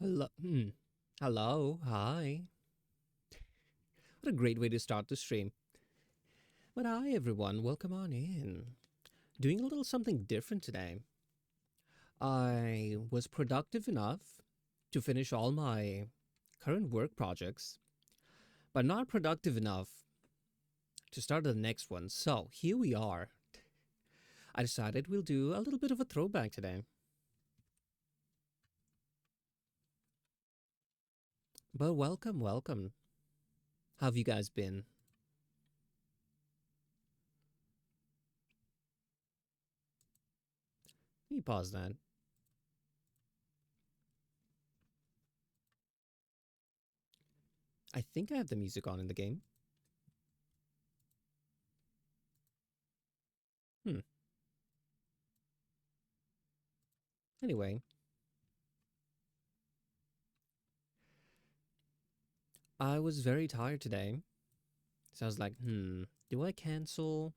Hello. Hello. Hi. What a great way to start the stream. But hi, everyone. Welcome on in. Doing a little something different today. I was productive enough to finish all my current work projects, but not productive enough to start the next one. So here we are. I decided we'll do a little bit of a throwback today. But welcome, welcome. How have you guys been? Let me pause that. I think I have the music on in the game. Hmm. Anyway, I was very tired today. So I was like, do I cancel?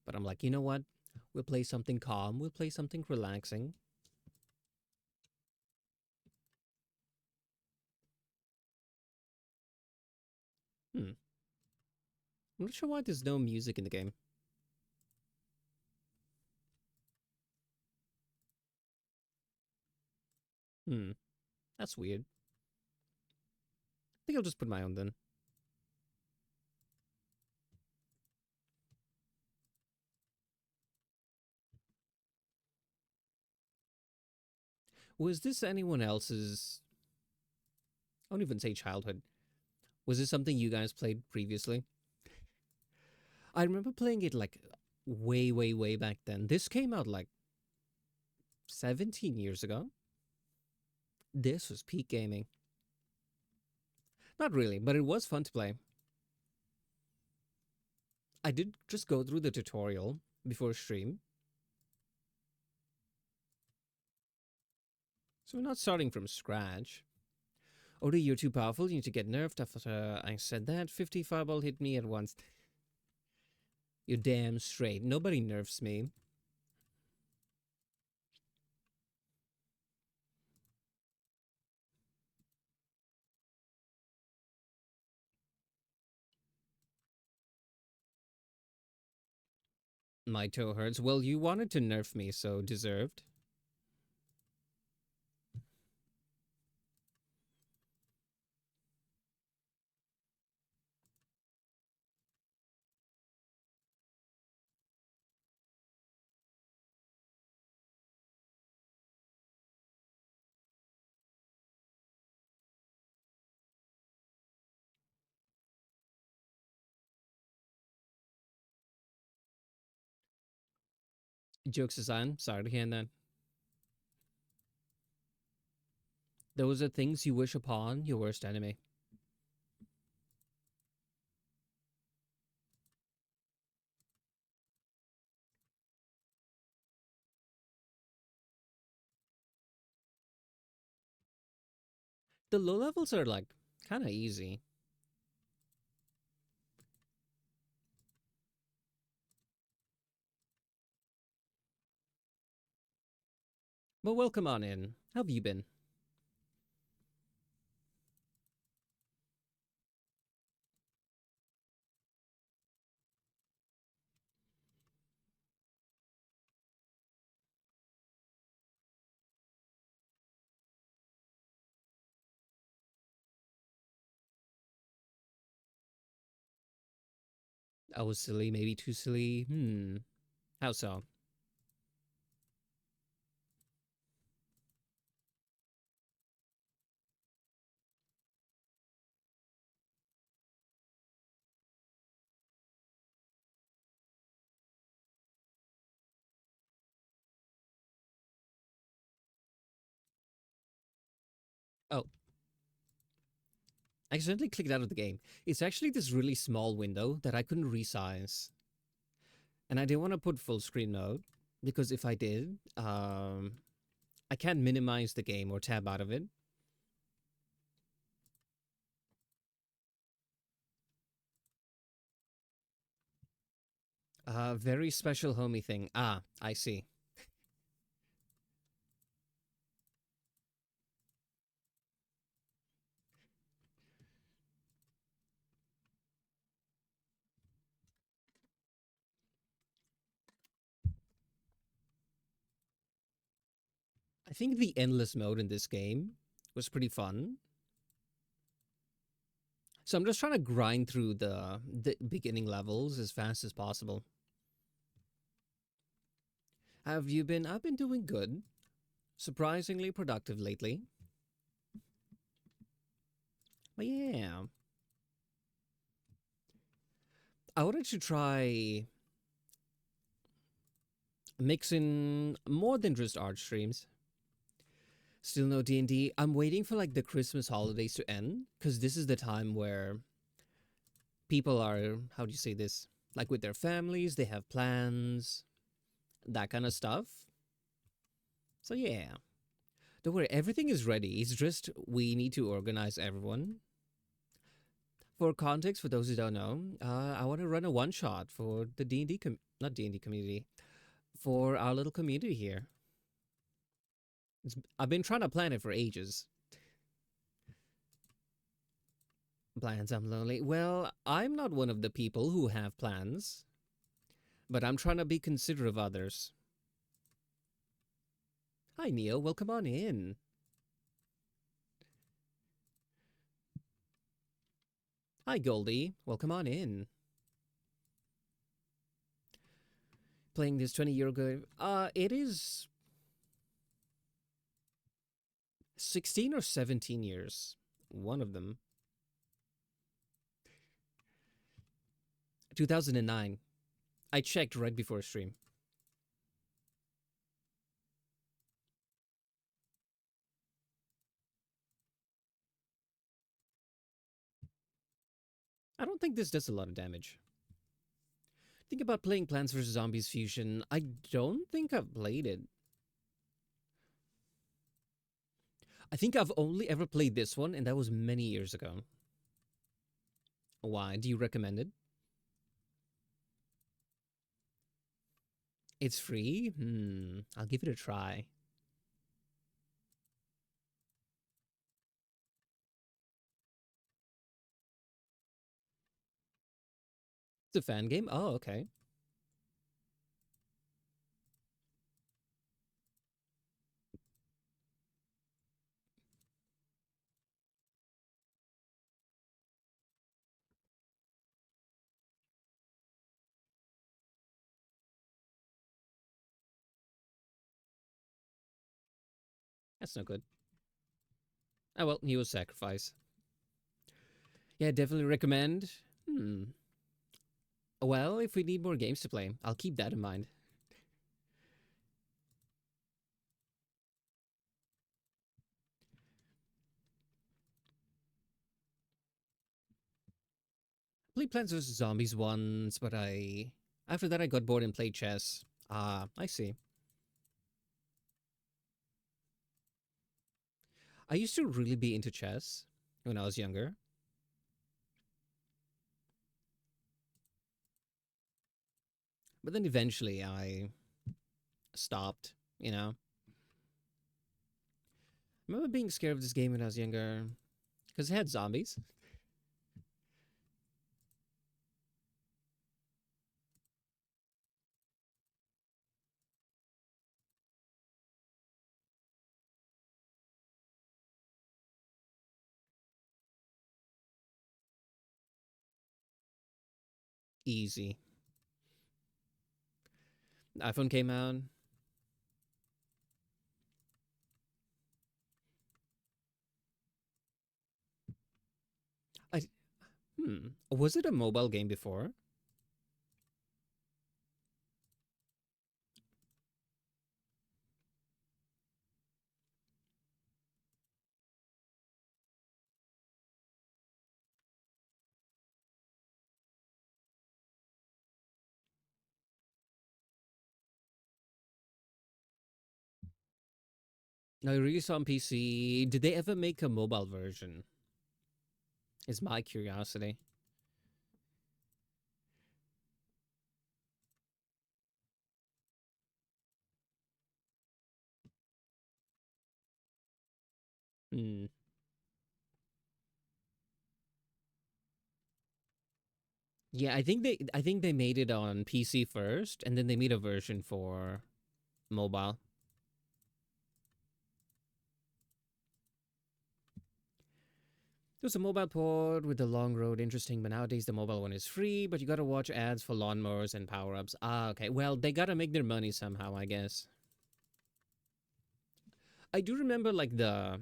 But I'm like, you know what? We'll play something calm. We'll play something relaxing. Hmm. I'm not sure why there's no music in the game. Hmm. That's weird. I think I'll just put my own then. Was this anyone else's? I won't even say childhood. Was this something you guys played previously? I remember playing it like way, way, way back then. This came out like 17 years ago. This was peak gaming. Not really, but it was fun to play. I did just go through the tutorial before stream. So we're not starting from scratch. Oda, you're too powerful. You need to get nerfed. After I said that, 50 fireball hit me at once. You're damn straight. Nobody nerfs me. My toe hurts. Well, you wanted to nerf me, so deserved. Jokes aside, sorry to hear that. Those are things you wish upon your worst enemy. The low levels are like kind of easy. But welcome on in. How have you been? I was silly, maybe too silly. How so? Oh, I accidentally clicked out of the game. It's actually this really small window that I couldn't resize. And I didn't want to put full screen mode because if I did, I can't minimize the game or tab out of it. Very special homie thing. Ah, I see. I think the endless mode in this game was pretty fun. So I'm just trying to grind through the beginning levels as fast as possible. Have you been? I've been doing good. Surprisingly productive lately. But yeah, I wanted to try mixing more than just art streams. Still no D&D. I'm waiting for like the Christmas holidays to end because this is the time where people are, how do you say this? Like with their families, they have plans, that kind of stuff. So yeah, don't worry, everything is ready. It's just we need to organize everyone. For context, for those who don't know, I want to run a one shot for the D&D not D&D community, for our little community here. I've been trying to plan it for ages. Plans, I'm lonely. Well, I'm not one of the people who have plans, but I'm trying to be considerate of others. Hi, Neil. Welcome on in. Hi, Goldie. Welcome on in. Playing this 20-year ago. It is 16 or 17 years. One of them. 2009. I checked right before stream. I don't think this does a lot of damage. Think about playing Plants vs. Zombies Fusion. I don't think I've played it. I think I've only ever played this one, and that was many years ago. Why? Do you recommend it? It's free? I'll give it a try. It's a fan game? Oh, okay. That's no good. Oh, well, he was sacrifice. Yeah, definitely recommend. Well, if we need more games to play, I'll keep that in mind. Played Plants vs. Zombies once, but after that I got bored and played chess. Ah, I see. I used to really be into chess when I was younger, but then eventually I stopped, you know. I remember being scared of this game when I was younger because it had zombies. Easy. The iPhone came out. I Was it a mobile game before? No, I really saw on PC. Did they ever make a mobile version? Is my curiosity. Hmm. Yeah, I think they made it on PC first, and then they made a version for mobile. There's a mobile port with the long road, interesting, but nowadays the mobile one is free, but you gotta watch ads for lawnmowers and power ups. Ah, okay. Well, they gotta make their money somehow, I guess. I do remember like the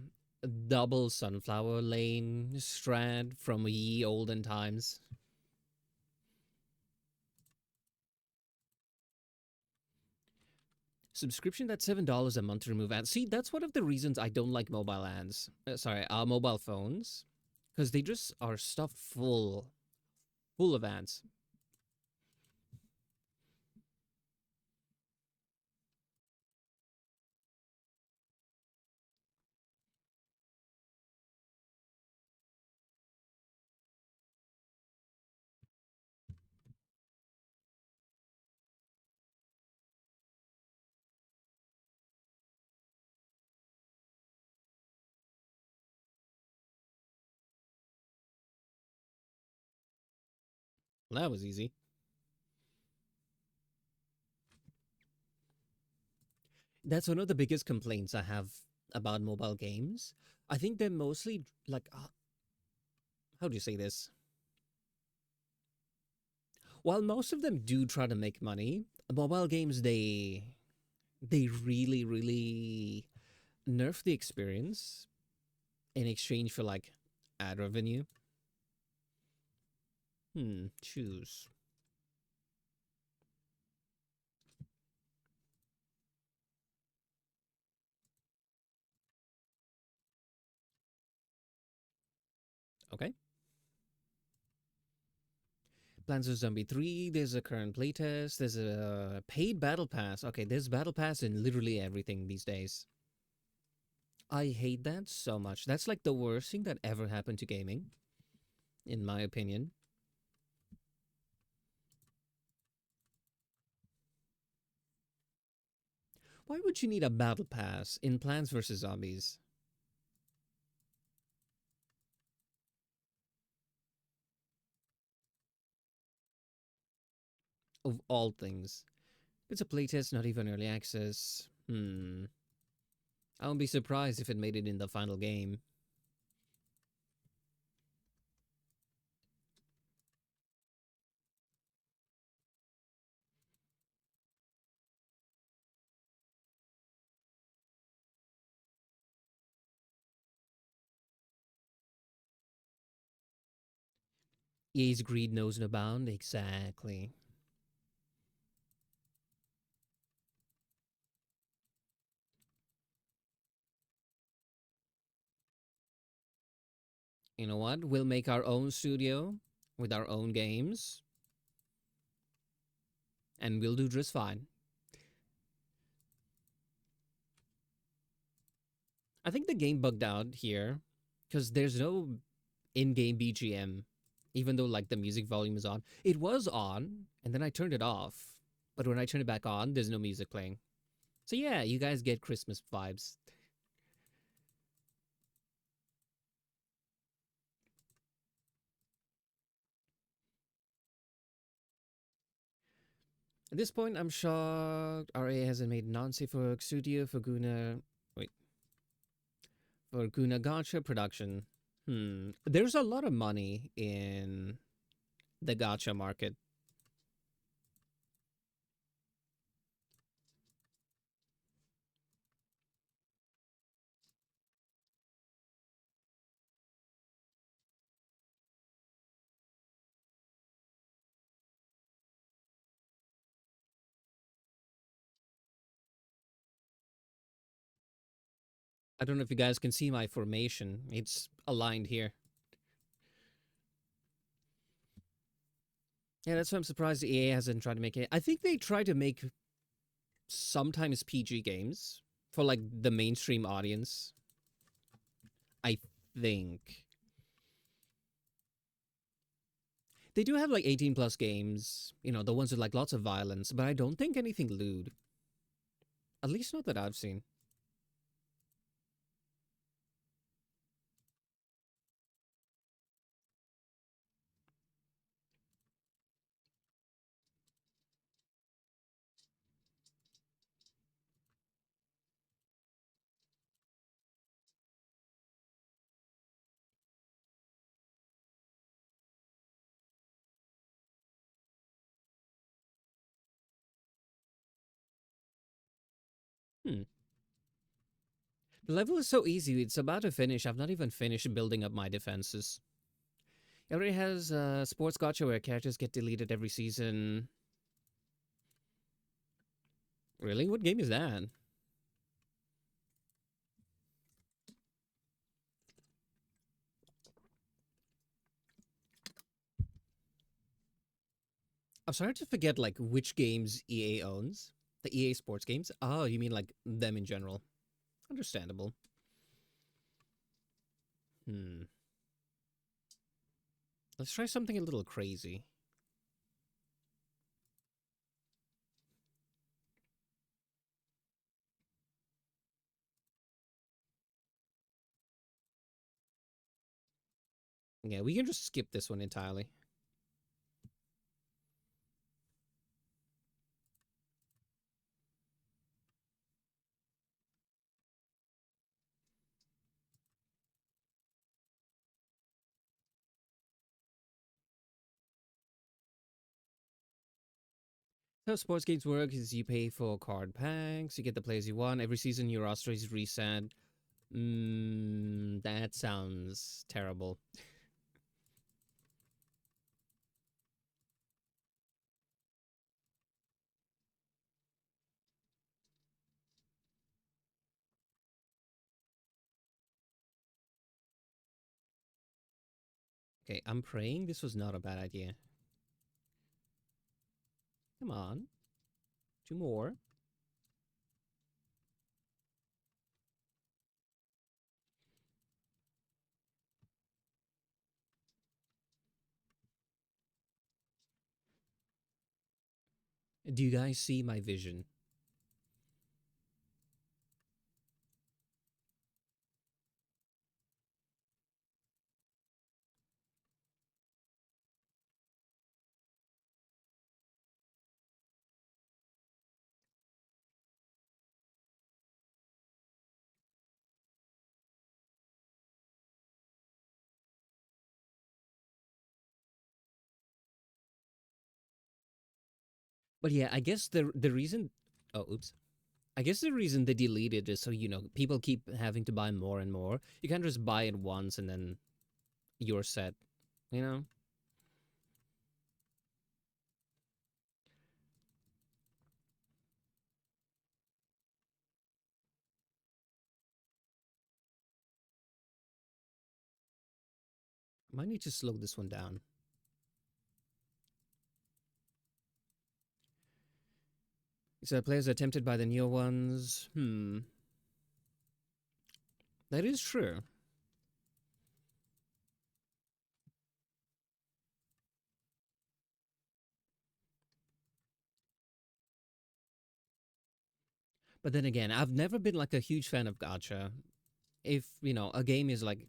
double sunflower lane strat from ye olden times. Subscription that's $7 a month to remove ads. See, that's one of the reasons I don't like mobile ads. Mobile phones, because they just are stuffed full of ads. Well, that was easy. That's one of the biggest complaints I have about mobile games. I think they're mostly like, how do you say this? While most of them do try to make money, mobile games they really nerf the experience in exchange for like ad revenue. Choose. Okay. Plants of Zombie 3, there's a current playtest, there's a paid battle pass. Okay, there's battle pass in literally everything these days. I hate that so much. That's like the worst thing that ever happened to gaming, in my opinion. Why would you need a battle pass in Plants vs. Zombies? Of all things. It's a playtest, not even early access. I won't be surprised if it made it in the final game. EA's greed knows no bound. Exactly. You know what? We'll make our own studio with our own games, and we'll do just fine. I think the game bugged out here because there's no in-game BGM, even though like the music volume is on. It was on, and then I turned it off. But when I turn it back on, there's no music playing. So yeah, you guys get Christmas vibes. At this point, I'm shocked RA hasn't made non-safe for Studio for Guna. Wait, for Guna Gacha production. There's a lot of money in the gacha market. I don't know if you guys can see my formation. It's aligned here. Yeah, that's why I'm surprised EA hasn't tried to make it. I think they try to make sometimes PG games for like the mainstream audience. I think they do have like 18 plus games, you know, the ones with like lots of violence, but I don't think anything lewd. At least not that I've seen. Hmm. The level is so easy. It's about to finish. I've not even finished building up my defenses. It already has sports gotcha where characters get deleted every season. Really? What game is that? I'm starting to forget like which games EA owns. The EA Sports games. Oh, you mean like them in general? Understandable. Hmm. Let's try something a little crazy. Yeah, we can just skip this one entirely. How sports games work is you pay for card packs, you get the players you want. Every season, your roster is reset. That sounds terrible. Okay, I'm praying this was not a bad idea. Come on, two more. Do you guys see my vision? But yeah, I guess the reason. Oh, oops. I guess the reason they deleted is so people keep having to buy more and more. You can't just buy it once and then you're set. You know, I might need to slow this one down. So players are tempted by the newer ones. That is true. But then again, I've never been like a huge fan of gacha. If a game is like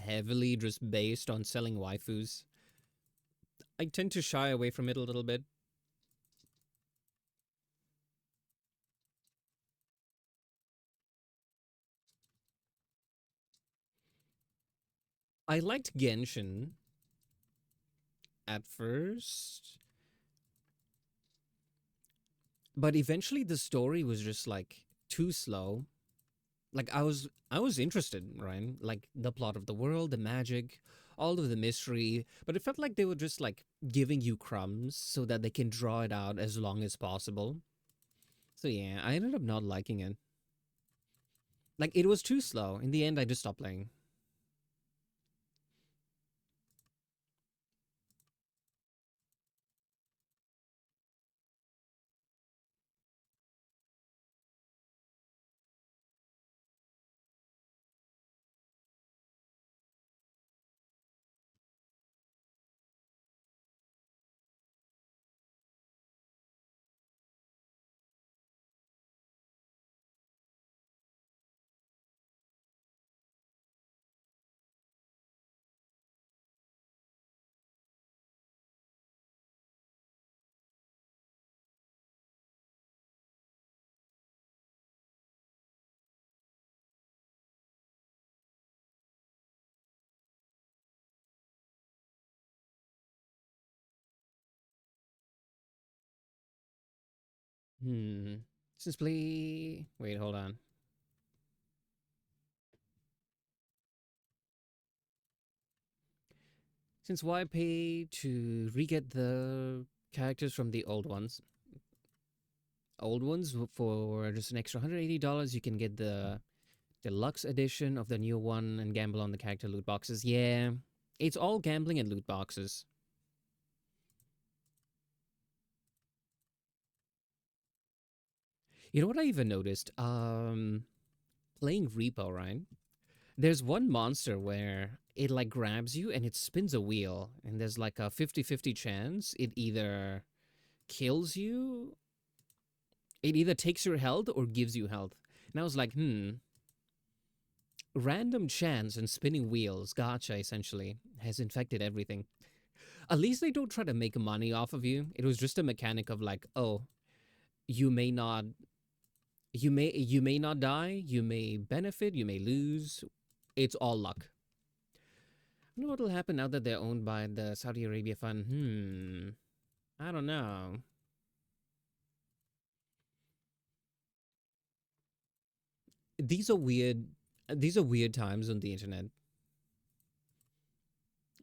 heavily just based on selling waifus, I tend to shy away from it a little bit. I liked Genshin at first, but eventually the story was just like too slow. Like I was interested, right? Like the plot of the world, the magic, all of the mystery, but it felt like they were just like giving you crumbs so that they can draw it out as long as possible. So yeah, I ended up not liking it. Like it was too slow. In the end, I just stopped playing. Hmm. Since play. Wait, hold on. Since why pay to re-get the characters from the old ones? Old ones for just an extra $180, you can get the deluxe edition of the new one and gamble on the character loot boxes. Yeah, it's all gambling and loot boxes. You know what I even noticed? Playing Repo, right? There's one monster where it like grabs you and it spins a wheel, and there's like a 50-50 chance it either kills you, it either takes your health or gives you health. And I was like, random chance and spinning wheels, gotcha, essentially, has infected everything. At least they don't try to make money off of you. It was just a mechanic of like, oh, you may not you may not die, you may benefit, you may lose. It's all luck. I don't know what'll happen now that they're owned by the Saudi Arabia fund. I don't know. These are weird. These are weird times on the internet.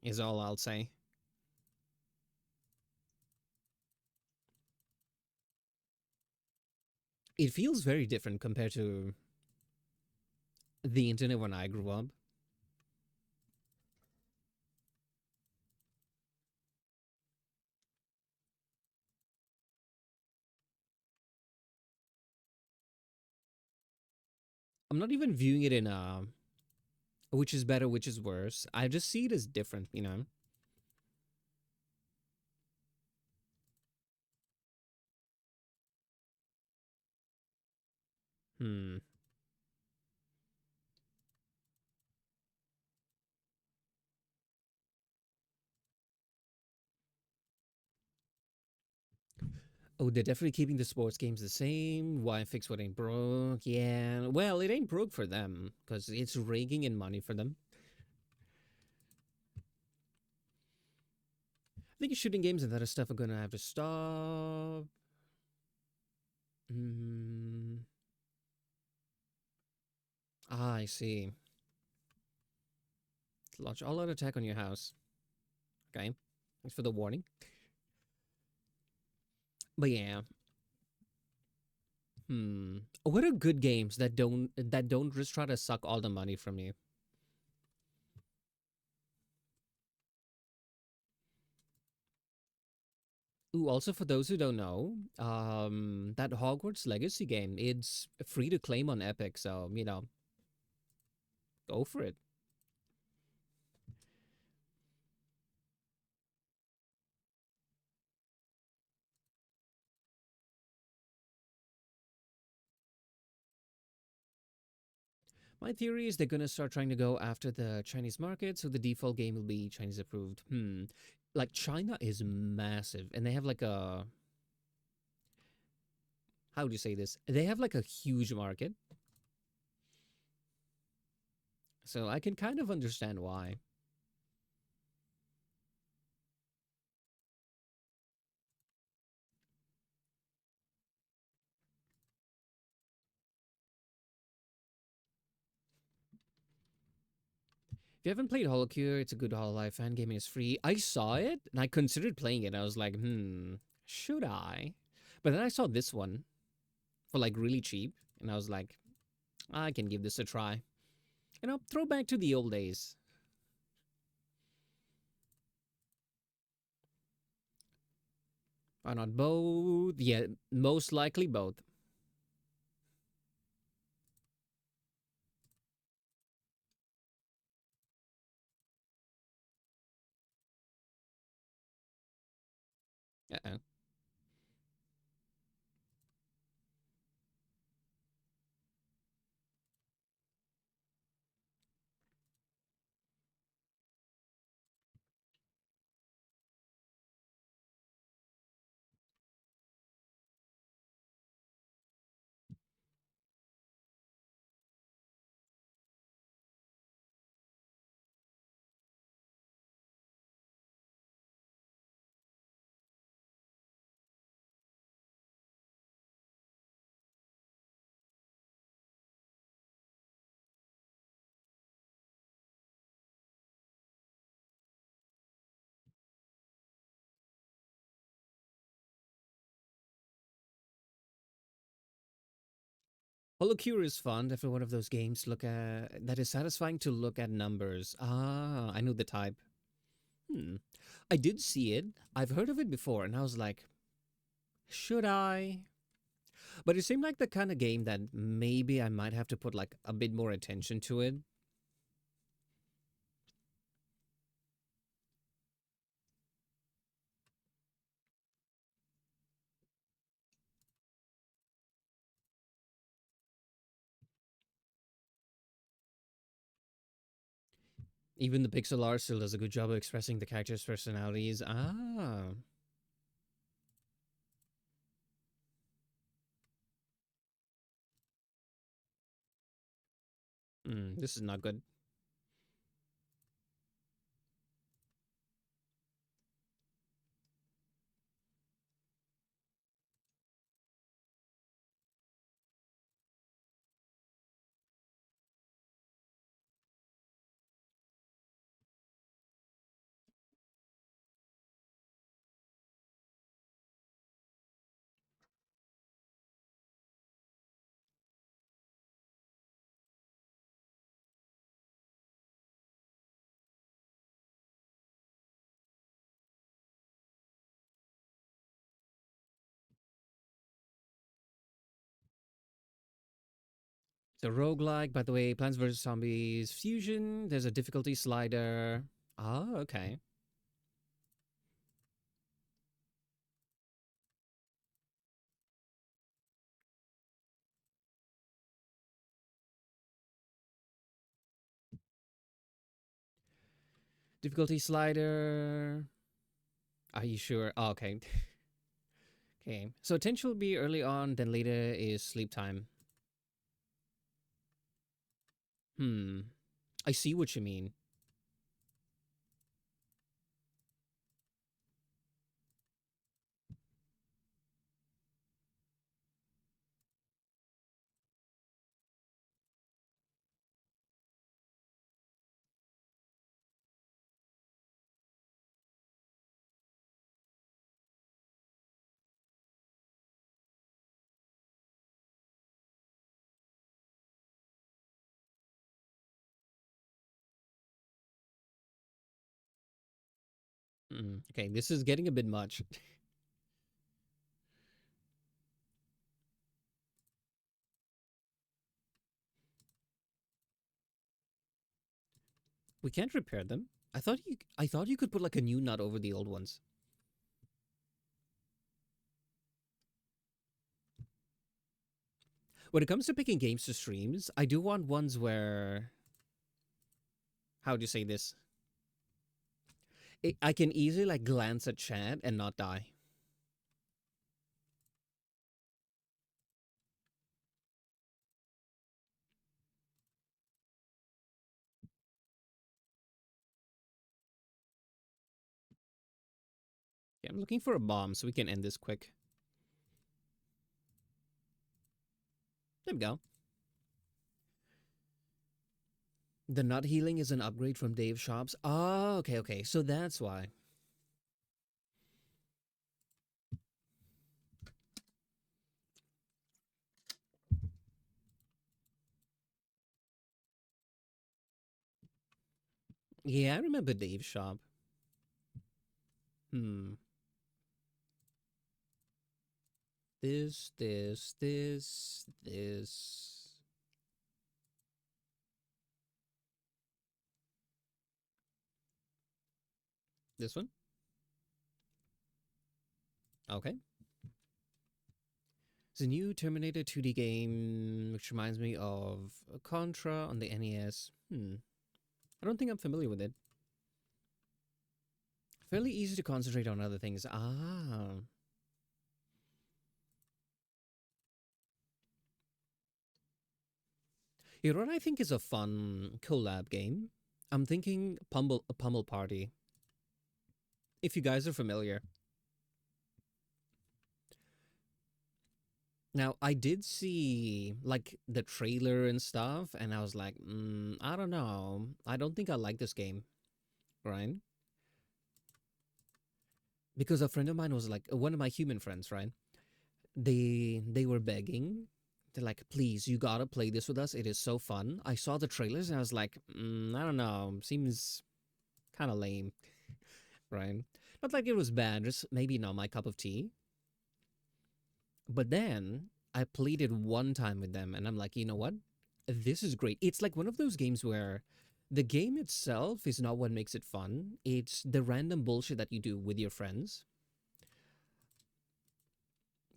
Is all I'll say. It feels very different compared to the internet when I grew up. I'm not even viewing it in a which is better, which is worse. I just see it as different, you know. Hmm. Oh, they're definitely keeping the sports games the same. Why fix what ain't broke? Yeah. Well, it ain't broke for them because it's raking in money for them. I think shooting games and that stuff are gonna have to stop. Mm. Ah, I see. Launch all-out attack on your house. Okay. Thanks for the warning. But yeah. What are good games that don't just try to suck all the money from you? Ooh, also for those who don't know, that Hogwarts Legacy game, it's free to claim on Epic, so go for it. My theory is they're gonna start trying to go after the Chinese market, so the default game will be Chinese approved. Like China is massive, and they have like a how do you say this? They have like a huge market, so I can kind of understand why. If you haven't played Holocure, it's a good Hololive fan game and it's free. I saw it and I considered playing it. I was like, should I? But then I saw this one for like really cheap, and I was like, I can give this a try. Throw back to the old days. Why not both? Yeah, most likely both. Uh-oh. Holocure is fun. Every one of those games look at that is satisfying to look at numbers. Ah, I know the type. Hmm. I did see it. I've heard of it before, and I was like, should I? But it seemed like the kind of game that maybe I might have to put like a bit more attention to it. Even the pixel art still does a good job of expressing the characters' personalities. Ah, this is not good. So roguelike, by the way, Plants vs Zombies Fusion. There's a difficulty slider. Ah, okay. Difficulty slider. Are you sure? Oh, okay. Okay. So attention will be early on, then later is sleep time. Hmm. I see what you mean. Okay, this is getting a bit much. We can't repair them. I thought you could put like a new nut over the old ones. When it comes to picking games to streams, I do want ones where how do you say this? I can easily like glance at chat and not die. Yeah, I'm looking for a bomb so we can end this quick. There we go. The nut healing is an upgrade from Dave's shops. Oh, okay. So that's why. Yeah, I remember Dave's shop. Hmm. This. This one? Okay. It's a new Terminator 2D game, which reminds me of Contra on the NES. I don't think I'm familiar with it. Fairly easy to concentrate on other things. Ah. You know what I think is a fun collab game? I'm thinking Pummel Party. If you guys are familiar. Now, I did see like the trailer and stuff, and I was like, I don't know. I don't think I like this game, right? Because a friend of mine was like, one of my human friends, right? They were begging They're like, please, you gotta play this with us. It is so fun. I saw the trailers and I was like, I don't know, seems kind of lame, right? Not like it was bad, just maybe not my cup of tea. But then I played it one time with them and I'm like, you know what? This is great. It's like one of those games where the game itself is not what makes it fun. It's the random bullshit that you do with your friends.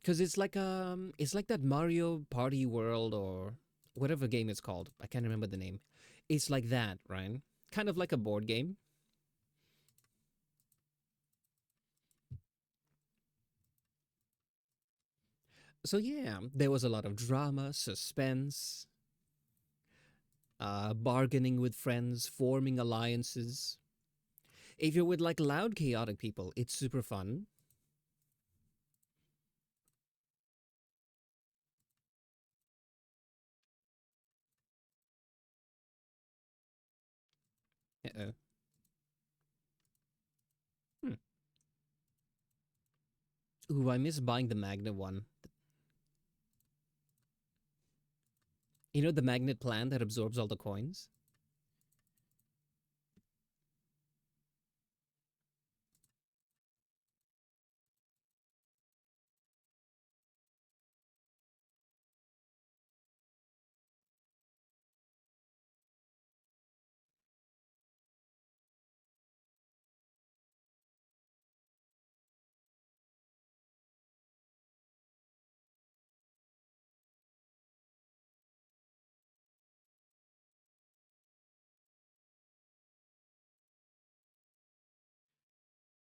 Cause it's like that Mario Party World or whatever game it's called. I can't remember the name. It's like that, right? Kind of like a board game. So yeah, there was a lot of drama, suspense, bargaining with friends, forming alliances. If you're with like loud, chaotic people, it's super fun. Uh-oh. Hmm. Ooh, I miss buying the magnet one. You know the magnet plant that absorbs all the coins?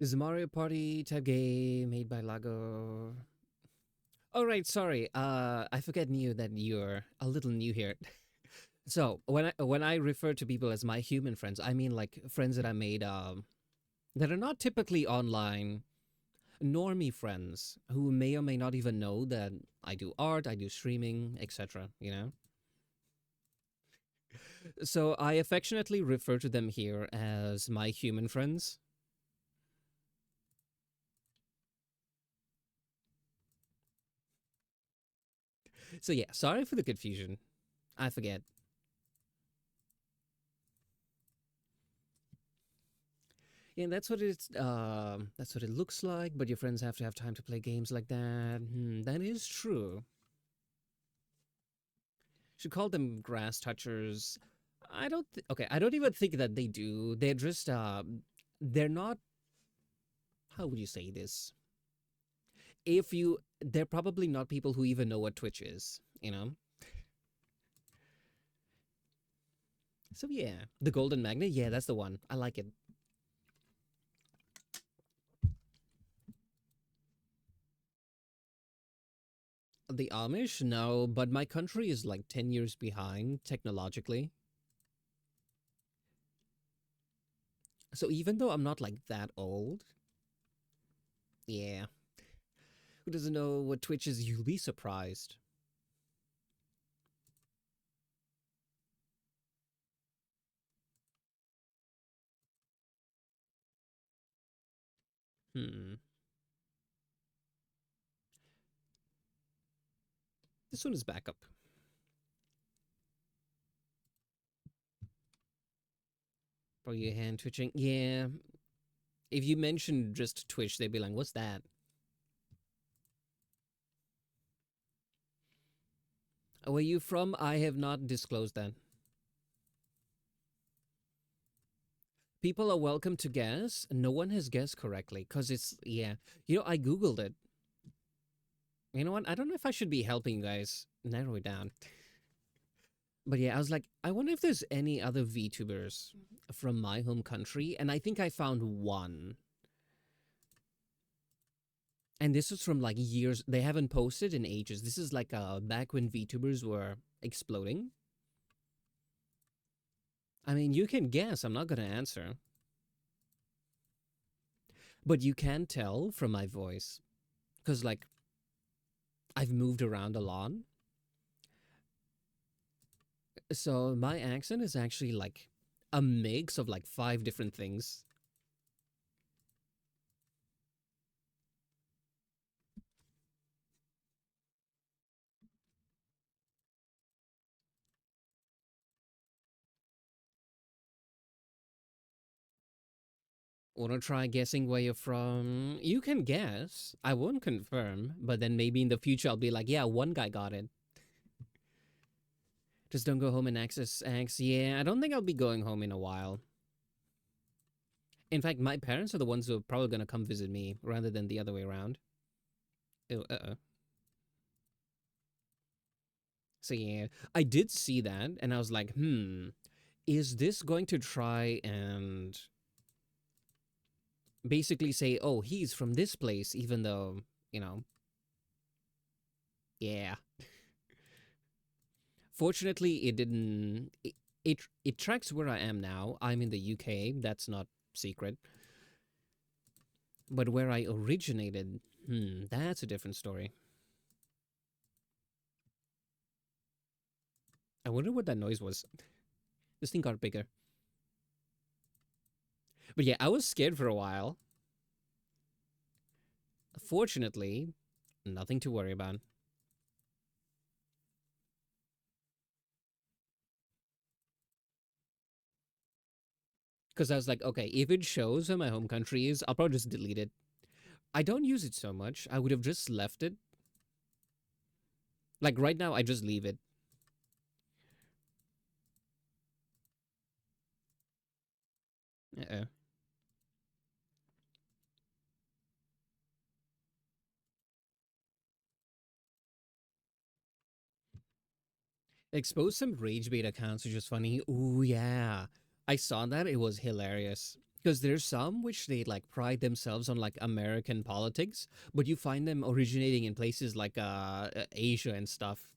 This is a Mario Party type game made by Lago. Oh right, sorry. I forget new that you're a little new here. So when I refer to people as my human friends, I mean like friends that I made that are not typically online, normie friends who may or may not even know that I do art, I do streaming, etc. You know. So I affectionately refer to them here as my human friends. So yeah, sorry for the confusion. I forget. Yeah, that's what it's. That's what it looks like. But your friends have to have time to play games like that. That is true. Should call them grass touchers. I don't. Okay, I don't even think that they do. They're just. They're not. How would you say this? If you, they're probably not people who even know what Twitch is. You know. So yeah, the golden magnet. Yeah, that's the one. I like it. The Amish, no, but my country is like 10 years behind technologically. So even though I'm not like that old, yeah, who doesn't know what Twitch is? You'll be surprised. Hmm. This one is backup. Probably your hand twitching. Yeah. If you mention just Twitch, they'd be like, what's that? Where you from? I have not disclosed that. People are welcome to guess. No one has guessed correctly because it's, yeah. I Googled it. You know what? I don't know if I should be helping you guys narrow it down. But yeah, I was like, I wonder if there's any other VTubers from my home country. And I think I found one. And this was from like years. They haven't posted in ages. This is like back when VTubers were exploding. I mean, you can guess. I'm not going to answer. But you can tell from my voice. Because like I've moved around a lot. So my accent is actually like a mix of like five different things. Wanna try guessing where you're from? You can guess. I won't confirm, but then maybe in the future I'll be like, yeah, one guy got it. Just don't go home and access X. Yeah, I don't think I'll be going home in a while. In fact, my parents are the ones who are probably gonna come visit me rather than the other way around. Ew, So yeah, I did see that and I was like, is this going to try and basically say, oh, he's from this place, even though, you know, yeah. Fortunately, it didn't. It tracks where I am now. I'm in the UK. That's not secret. But where I originated, that's a different story. I wonder what that noise was. This thing got bigger. But yeah, I was scared for a while. Fortunately, nothing to worry about. Because I was like, okay, if it shows where my home country is, I'll probably just delete it. I don't use it so much. I would have just left it. Like right now, I just leave it. Uh-oh. Expose some rage bait accounts, which is funny. Ooh, yeah. I saw that. It was hilarious. Because there's some which they like pride themselves on like American politics, but you find them originating in places like Asia and stuff.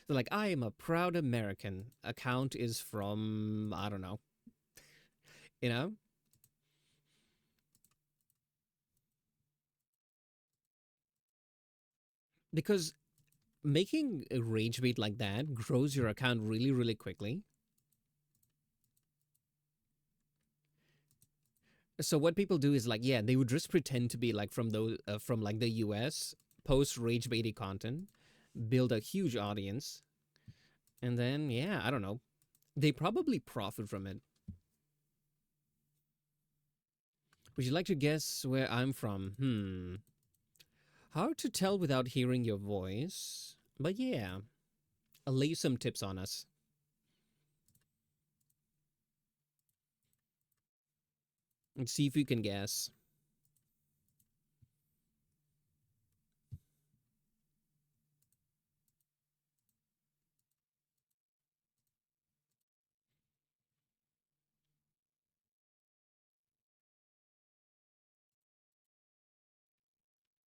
They're like, I am a proud American. Account is from, I don't know, you know? Because making a rage bait like that grows your account really, really quickly. So what people do is like, yeah, they would just pretend to be like from like the US, post rage baity content, build a huge audience, and then yeah, I don't know. They probably profit from it. Would you like to guess where I'm from? Hard to tell without hearing your voice. But yeah, I'll lay some tips on us. And see if you can guess.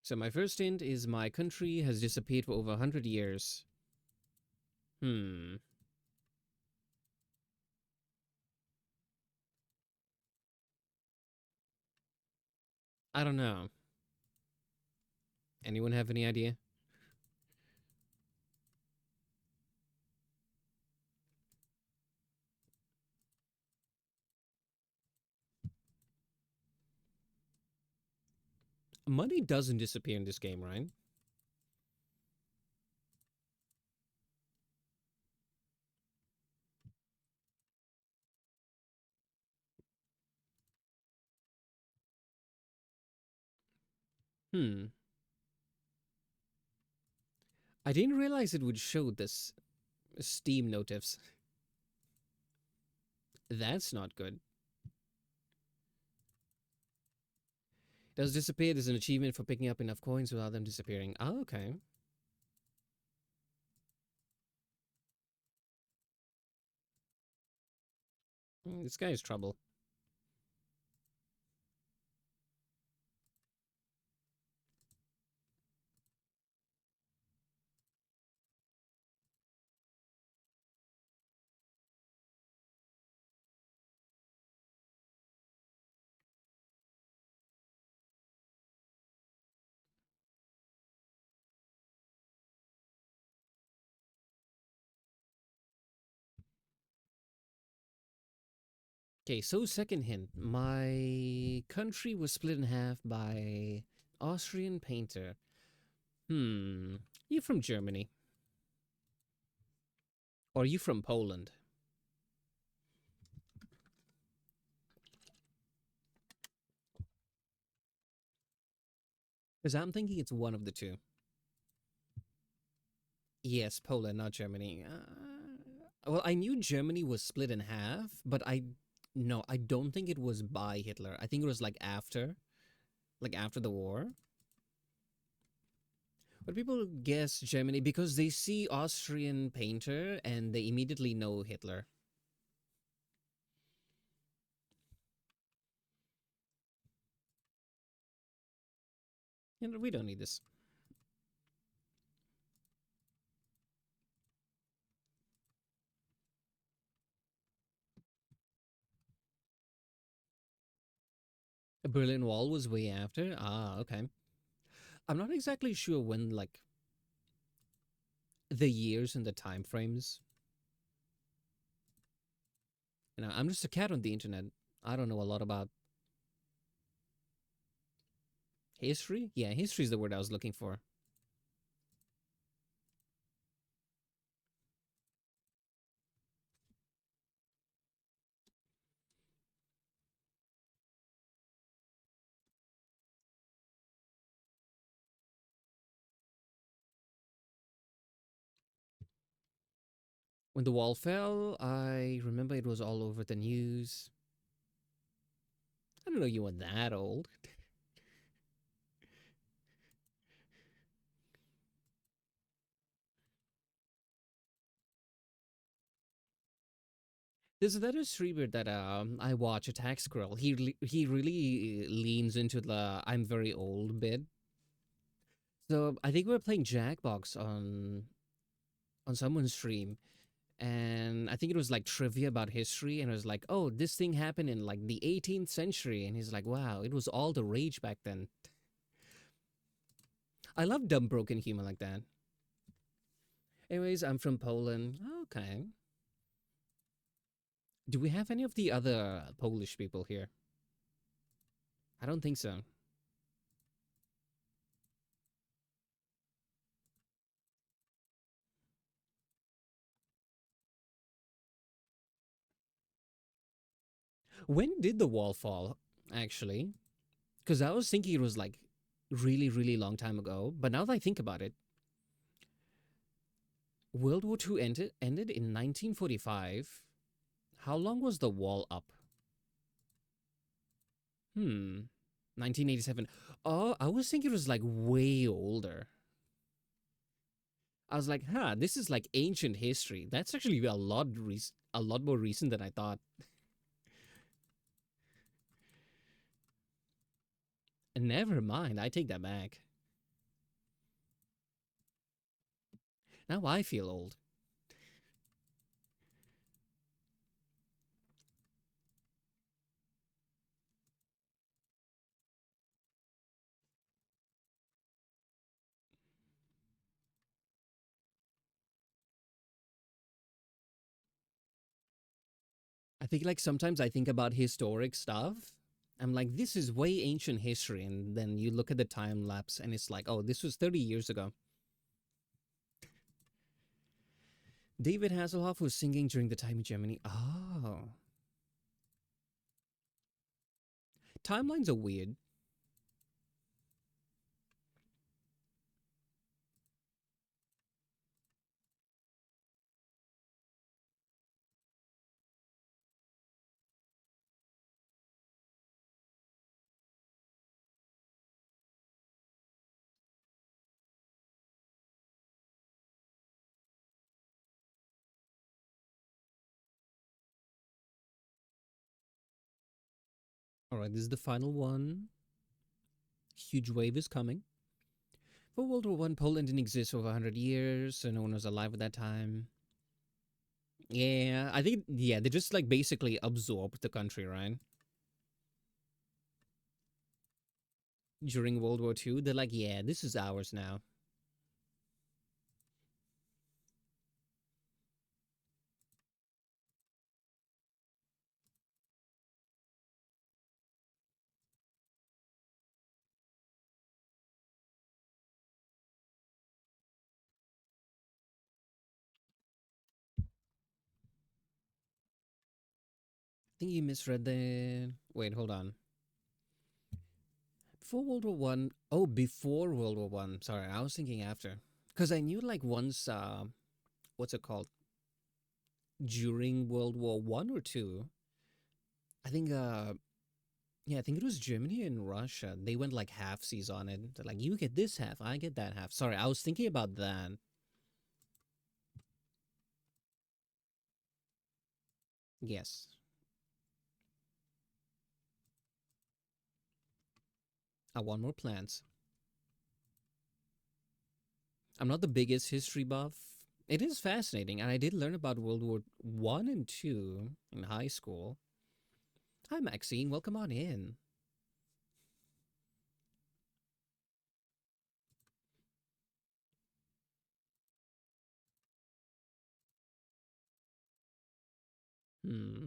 So my first hint is my country has disappeared for over 100 years. Hmm. I don't know. Anyone have any idea? Money doesn't disappear in this game, right? Hmm. I didn't realize it would show this Steam notifs. That's not good. Does disappear is an achievement for picking up enough coins without them disappearing. Oh, okay. This guy is trouble. Okay, so second hint. My country was split in half by Austrian painter. You from Germany? Or are you from Poland? Because I'm thinking it's one of the two. Yes, Poland, not Germany. Well, I knew Germany was split in half, but I don't think it was by Hitler. I think it was like after the war. But people guess Germany because they see Austrian painter and they immediately know Hitler. You know, we don't need this. The Berlin Wall was way after. Ah, okay. I'm not exactly sure when, like, the years and the time frames. You know, I'm just a cat on the internet. I don't know a lot about history. Yeah, history is the word I was looking for. When the wall fell, I remember it was all over the news. I don't know you were that old. There's another streamer that I watch, Attack Squirrel. He really leans into the I'm very old bit. So I think we were playing Jackbox on someone's stream, and I think it was like trivia about history, and it was like, oh, this thing happened in like the 18th century, and he's like, wow, it was all the rage back then. I love dumb broken humor like that. Anyways, I'm from Poland. Okay. Do we have any of the other Polish people here? I don't think so. When did the wall fall, actually? Because I was thinking it was like really, really long time ago. But now that I think about it, World War II ended in 1945. How long was the wall up? 1987. Oh, I was thinking it was like way older. I was like, huh, this is like ancient history. That's actually a lot more recent than I thought. Never mind, I take that back. Now I feel old. I think like sometimes I think about historic stuff. I'm like, this is way ancient history. And then you look at the time lapse and it's like, oh, this was 30 years ago. David Hasselhoff was singing during the time in Germany. Oh. Timelines are weird. All right, this is the final one. Huge wave is coming. For World War One, Poland didn't exist for over 100 years, so no one was alive at that time. Yeah, I think, yeah, they just like basically absorbed the country, right? During World War Two, they're like, yeah, this is ours now. I think you misread the. Wait, hold on. Before World War One. Oh, before World War One. Sorry, I was thinking after. Because I knew like once, what's it called? During World War One or two, I think, yeah, I think it was Germany and Russia. They went like half seas on it. They're like, you get this half, I get that half. Sorry, I was thinking about that. Yes, I want more plans. I'm not the biggest history buff. It is fascinating, and I did learn about World War One and Two in high school. Hi, Maxine. Welcome on in.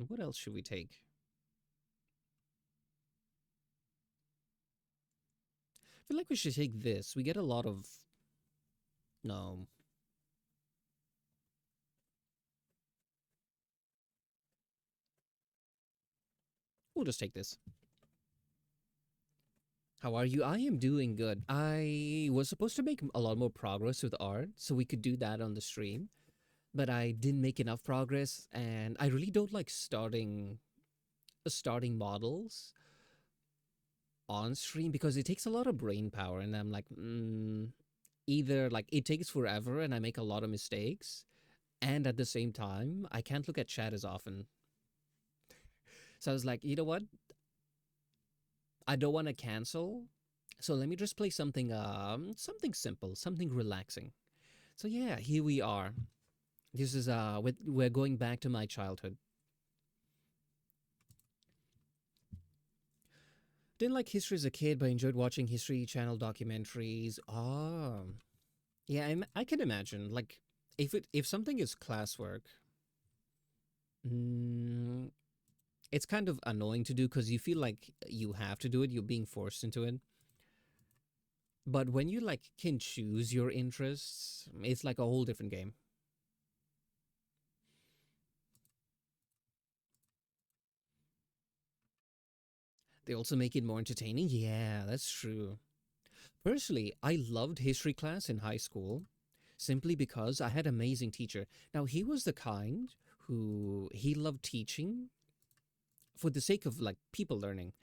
What else should we take? I feel like we should take this. We get a lot of. No, we'll just take this. How are you? I am doing good. I was supposed to make a lot more progress with art, so we could do that on the stream, but I didn't make enough progress, and I really don't like starting models on stream because it takes a lot of brain power, and I'm like, either like it takes forever and I make a lot of mistakes, and at the same time, I can't look at chat as often. So I was like, you know what? I don't want to cancel. So let me just play something simple, something relaxing. So yeah, here we are. This is we're going back to my childhood. Didn't like history as a kid, but enjoyed watching History Channel documentaries. Oh, yeah, I can imagine. Like, if something is classwork, mm, it's kind of annoying to do because you feel like you have to do it. You're being forced into it. But when you like can choose your interests, it's like a whole different game. They also make it more entertaining. Yeah, that's true. Personally, I loved history class in high school simply because I had an amazing teacher. Now, he was the kind who he loved teaching for the sake of like people learning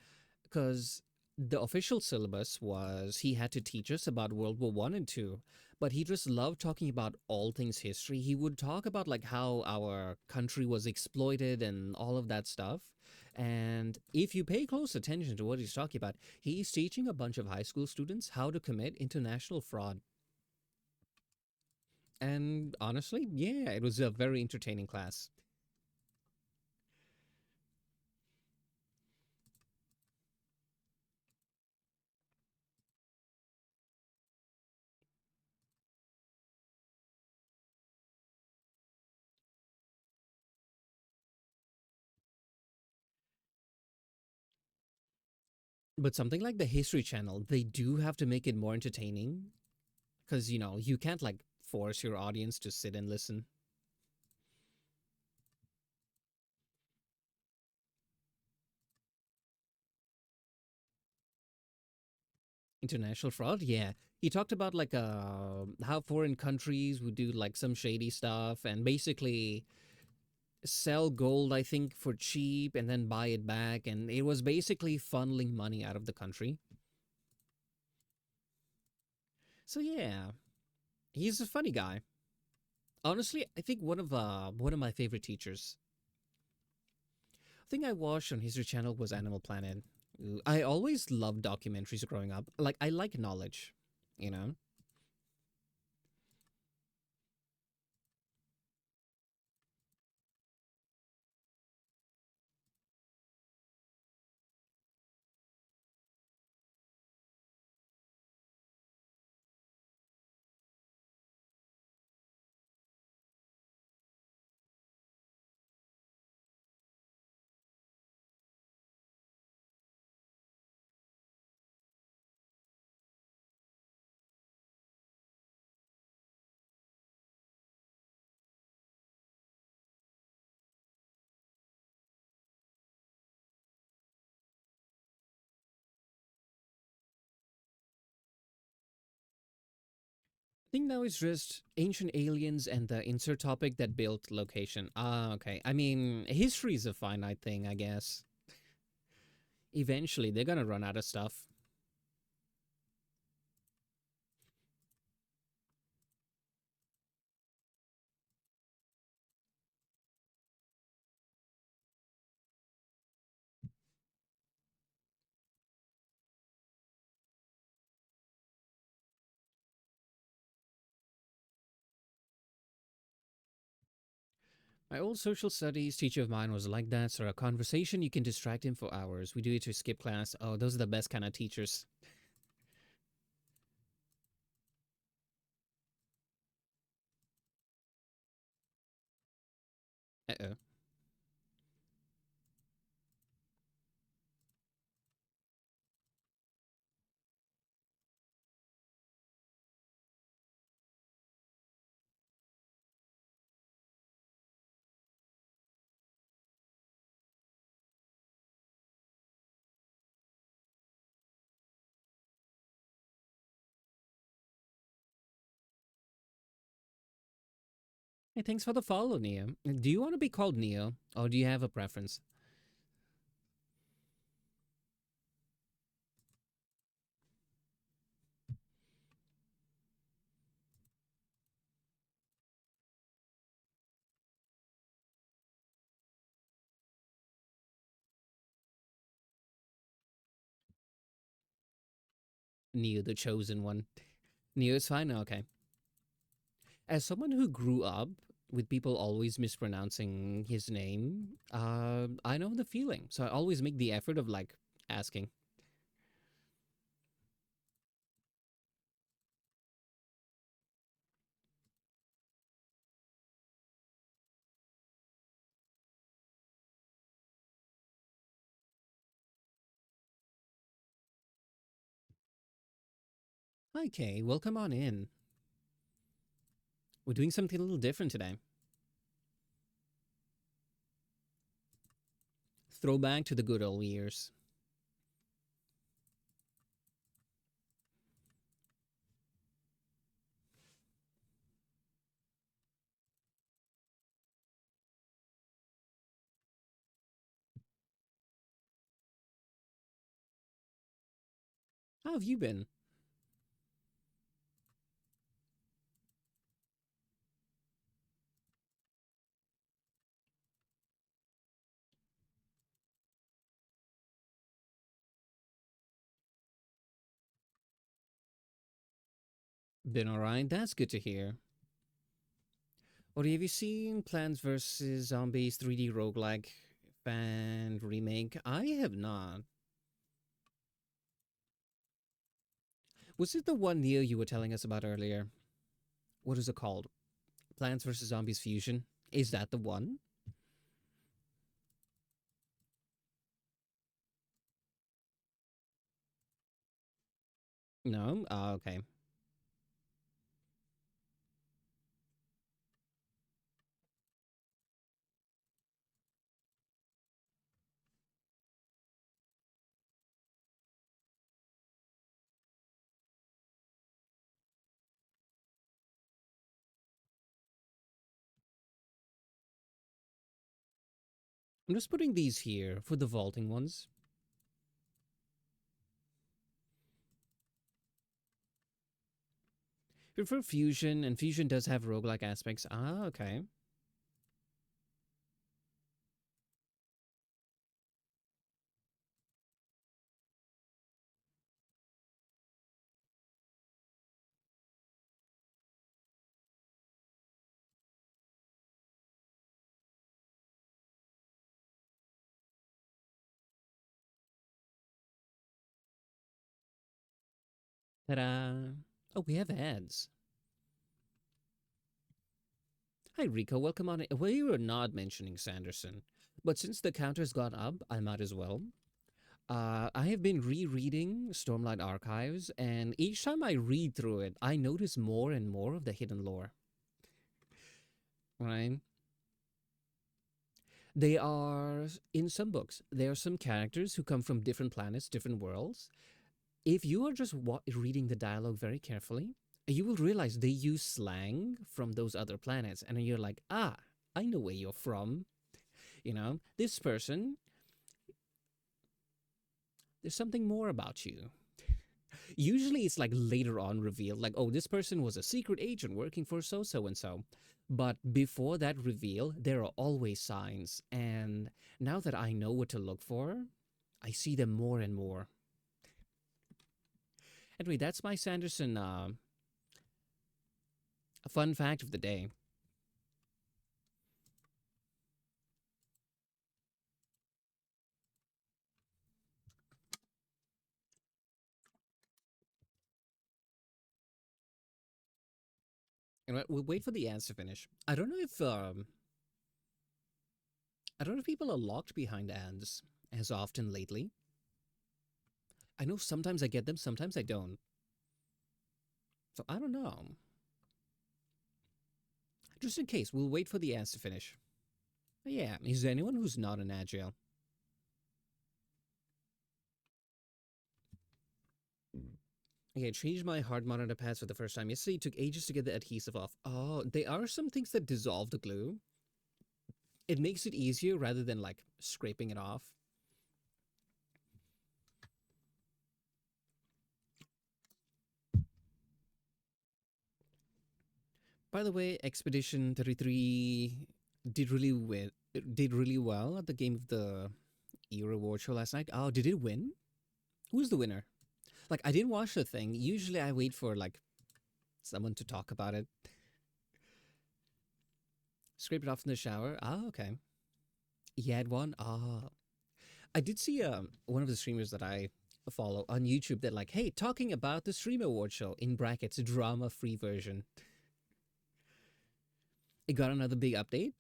because the official syllabus was he had to teach us about World War One and Two, but he just loved talking about all things history. He would talk about like how our country was exploited and all of that stuff. And if you pay close attention to what he's talking about, he's teaching a bunch of high school students how to commit international fraud. And honestly, yeah, it was a very entertaining class. But something like the History Channel, they do have to make it more entertaining because, you can't like force your audience to sit and listen. International fraud, yeah. He talked about like how foreign countries would do like some shady stuff and basically sell gold, I think, for cheap and then buy it back. And it was basically funneling money out of the country. So yeah, he's a funny guy. Honestly, I think one of my favorite teachers. I think I watched on History Channel was Animal Planet. I always loved documentaries growing up. Like I like knowledge, you know. think now it's just ancient aliens and the insert topic that built location. Ah, okay. I mean, history's a finite thing, I guess. Eventually, they're gonna run out of stuff. My old social studies teacher of mine was like that, so a conversation you can distract him for hours. We do it to skip class. Oh, those are the best kind of teachers. Uh-oh. Hey, thanks for the follow, Neo. Do you want to be called Neo, or do you have a preference? Neo, the chosen one. Neo is fine? Okay. As someone who grew up with people always mispronouncing his name, I know the feeling. So I always make the effort of like asking. Hi, Kay. Welcome on in. We're doing something a little different today. Throwback to the good old years. How have you been? Been alright? That's good to hear. Or have you seen Plants vs. Zombies 3D roguelike fan remake? I have not. Was it the one Neo you were telling us about earlier? What is it called? Plants vs. Zombies Fusion? Is that the one? No? Okay. I'm just putting these here for the vaulting ones. Prefer Fusion, and Fusion does have roguelike aspects. Ah, okay. Ta-da! Oh, we have ads. Hi, Rico. Welcome on. We were not mentioning Sanderson, but since the counter's gone up, I might as well. I have been rereading Stormlight Archives, and each time I read through it, I notice more and more of the hidden lore. Right? They are, in some books, there are some characters who come from different planets, different worlds. If you are just reading the dialogue very carefully, you will realize they use slang from those other planets, and then you're like, ah, I know where you're from. This person, there's something more about you. Usually it's like later on revealed, like, oh, this person was a secret agent working for so and so. But before that reveal, there are always signs. And now that I know what to look for, I see them more and more. Anyway, that's my Sanderson fun fact of the day. And we'll wait for the ads to finish. I don't know if people are locked behind ads as often lately. I know sometimes I get them, sometimes I don't. So I don't know. Just in case, we'll wait for the ads to finish. But yeah, is there anyone who's not an agile? Okay, I changed my hard monitor pads for the first time yesterday. It took ages to get the adhesive off. Oh, there are some things that dissolve the glue. It makes it easier rather than like scraping it off. By the way, Expedition 33 did really well at the Game of the Year award show last night. Oh, did it win? Who's the winner? Like, I didn't watch the thing. Usually I wait for like someone to talk about it. Scrape it off in the shower. Ah, okay. He had one. Ah, I did see one of the streamers that I follow on YouTube that like, hey, talking about the Stream Award show in brackets drama free version. It got another big update.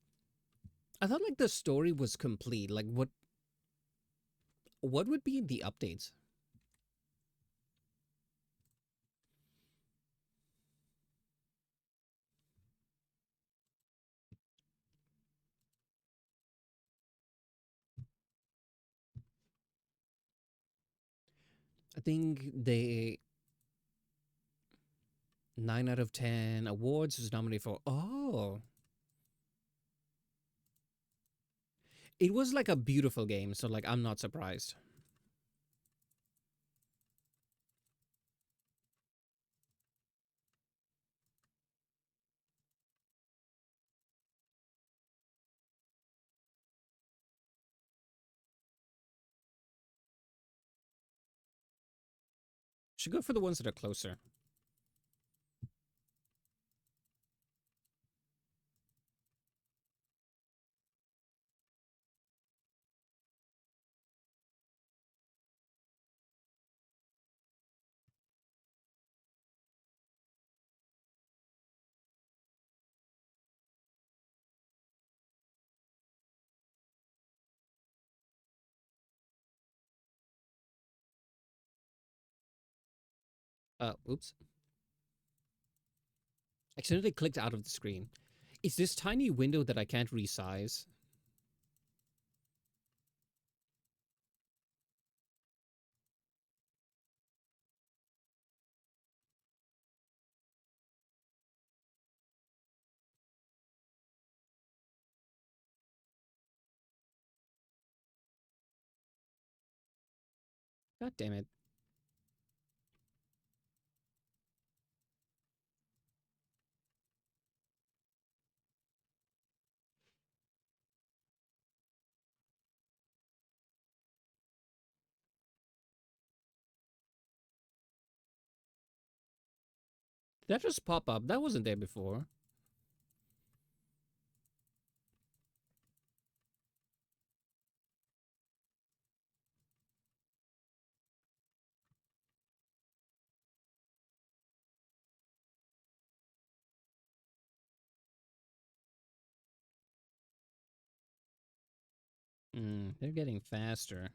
I thought like the story was complete. Like what would be in the updates? I think they 9 out of 10 awards was nominated for. Oh, it was like a beautiful game, so like I'm not surprised. Should go for the ones that are closer. Oops. Accidentally clicked out of the screen. It's this tiny window that I can't resize. God damn it. Did that just pop up? That wasn't there before. They're getting faster.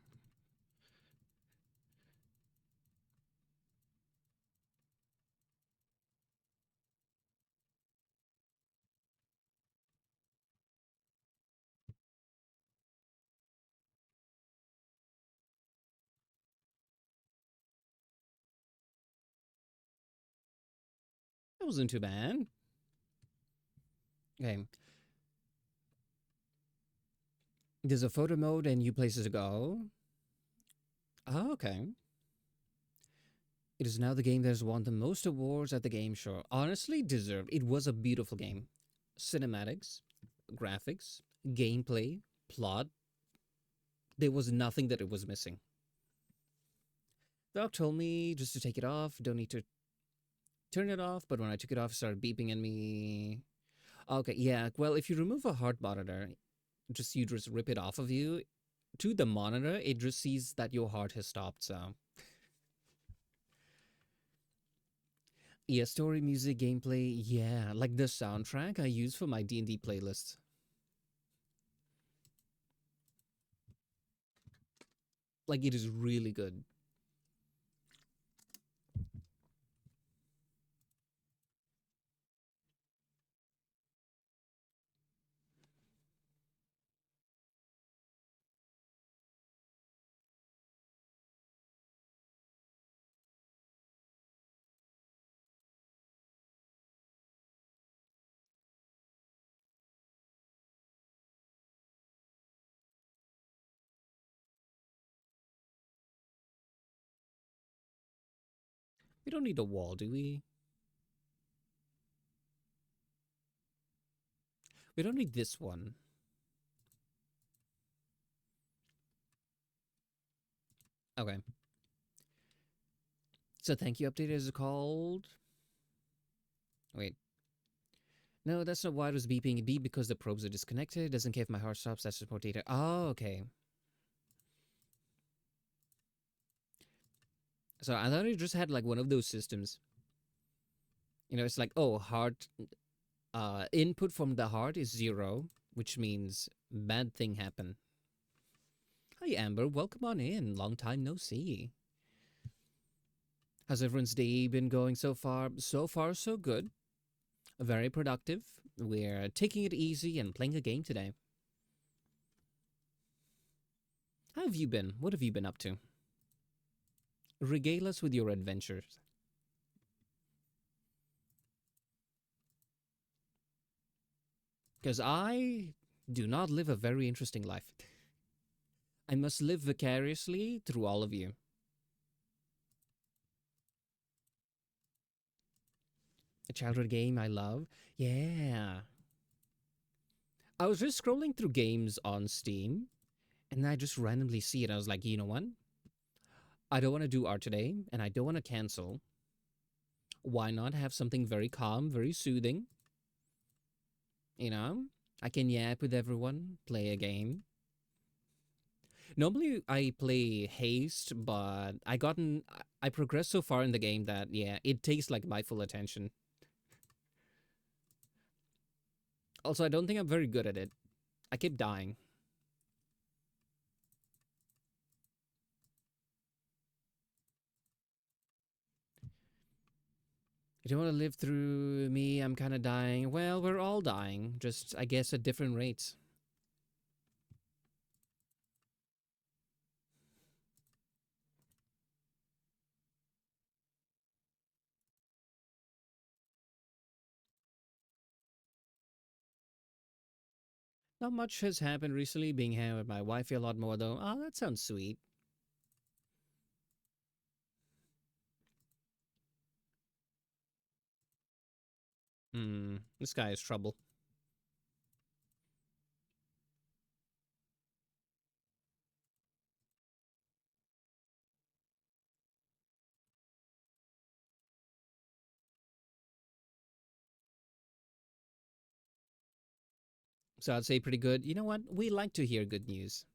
wasn't too bad. Okay. There's a photo mode and new places to go. Oh, okay. It is now the game that has won the most awards at the game show. Honestly, deserved. It was a beautiful game. Cinematics, graphics, gameplay, plot. There was nothing that it was missing. The doc told me just to take it off. Don't need to turn it off. But when I took it off, it started beeping at me. Okay, yeah. Well, if you remove a heart monitor, you just rip it off of you to the monitor, it just sees that your heart has stopped. So yeah, story, music, gameplay, yeah, like the soundtrack I use for my D&D playlist. Like it is really good. We don't need a wall, do we? We don't need this one. Okay. So thank you update is called. Wait. No, that's not why it was beeping. It beeped because the probes are disconnected. It doesn't care if my heart stops. That's support data. Oh, okay. So I thought it just had like one of those systems. You know, it's like, oh, heart input from the heart is 0, which means bad thing happen. Hi Amber, welcome on in. Long time no see. How's everyone's day been going so far? So far, so good. Very productive. We're taking it easy and playing a game today. How have you been? What have you been up to? Regale us with your adventures. Because I do not live a very interesting life. I must live vicariously through all of you. A childhood game I love? Yeah. I was just scrolling through games on Steam and I just randomly see it. I was like, you know what? I don't want to do art today and I don't want to cancel. Why not have something very calm, very soothing? You know, I can yap with everyone, play a game. Normally I play haste, but I progressed so far in the game that yeah, it takes like my full attention. Also, I don't think I'm very good at it. I keep dying. You don't want to live through me, I'm kind of dying. Well, we're all dying, just I guess at different rates. Not much has happened recently, being here with my wifey a lot more though. Oh, that sounds sweet. This guy is trouble. So I'd say pretty good. You know what? We like to hear good news.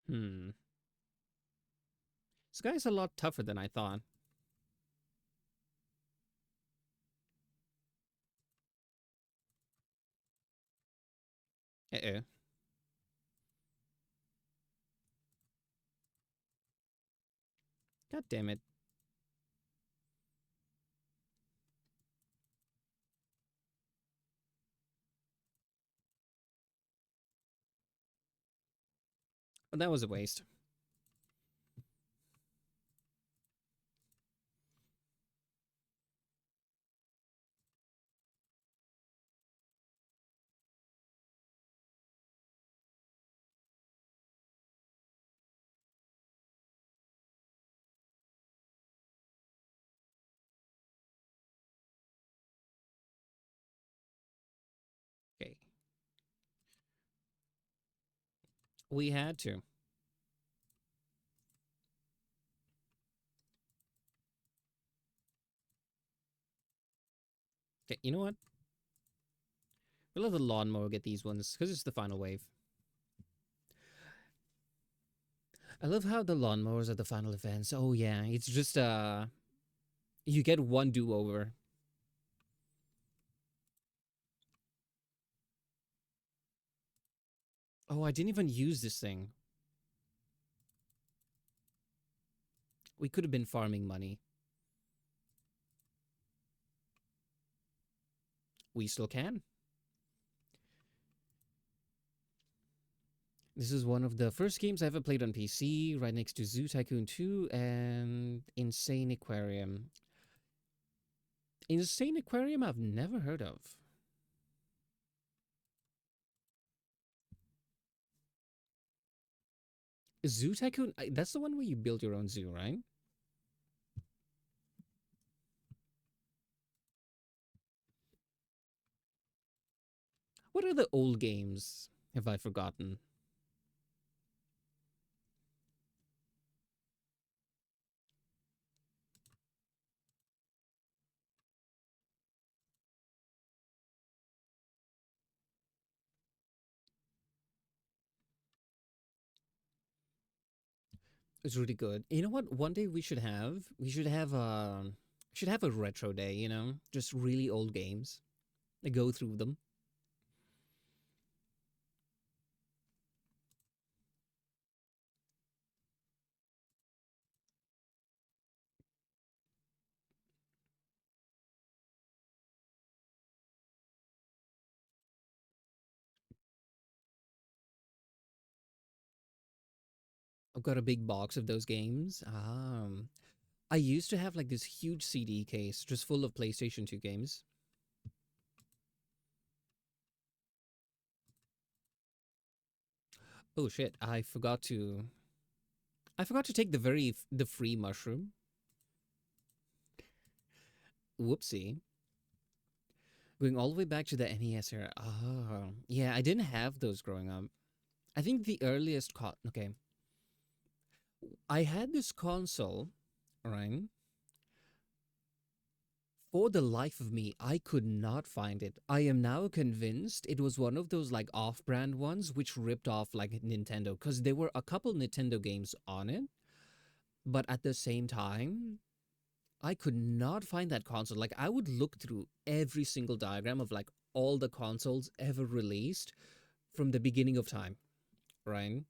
Hmm. This guy's a lot tougher than I thought. Uh-oh. God damn it. That was a waste. Okay. We had to. Okay, you know what? We'll let the lawnmower get these ones, because it's the final wave. I love how the lawnmowers are the final events. Oh yeah, it's just you get one do-over. Oh, I didn't even use this thing. We could have been farming money. We still can. This is one of the first games I ever played on PC, right next to Zoo Tycoon 2 and Insane Aquarium. Insane Aquarium I've never heard of. Zoo Tycoon, that's the one where you build your own zoo, right? What are the old games? Have I forgotten? It's really good. You know what? One day we should have a retro day. Just really old games. Go through them. I've got a big box of those games. I used to have like this huge CD case just full of PlayStation 2 games. Oh shit! I forgot to take the free mushroom. Whoopsie. Going all the way back to the NES era. Oh, yeah, I didn't have those growing up. I think the earliest okay, I had this console, right? For the life of me, I could not find it. I am now convinced it was one of those like off-brand ones which ripped off like Nintendo because there were a couple Nintendo games on it, but at the same time, I could not find that console. Like I would look through every single diagram of like all the consoles ever released from the beginning of time, right?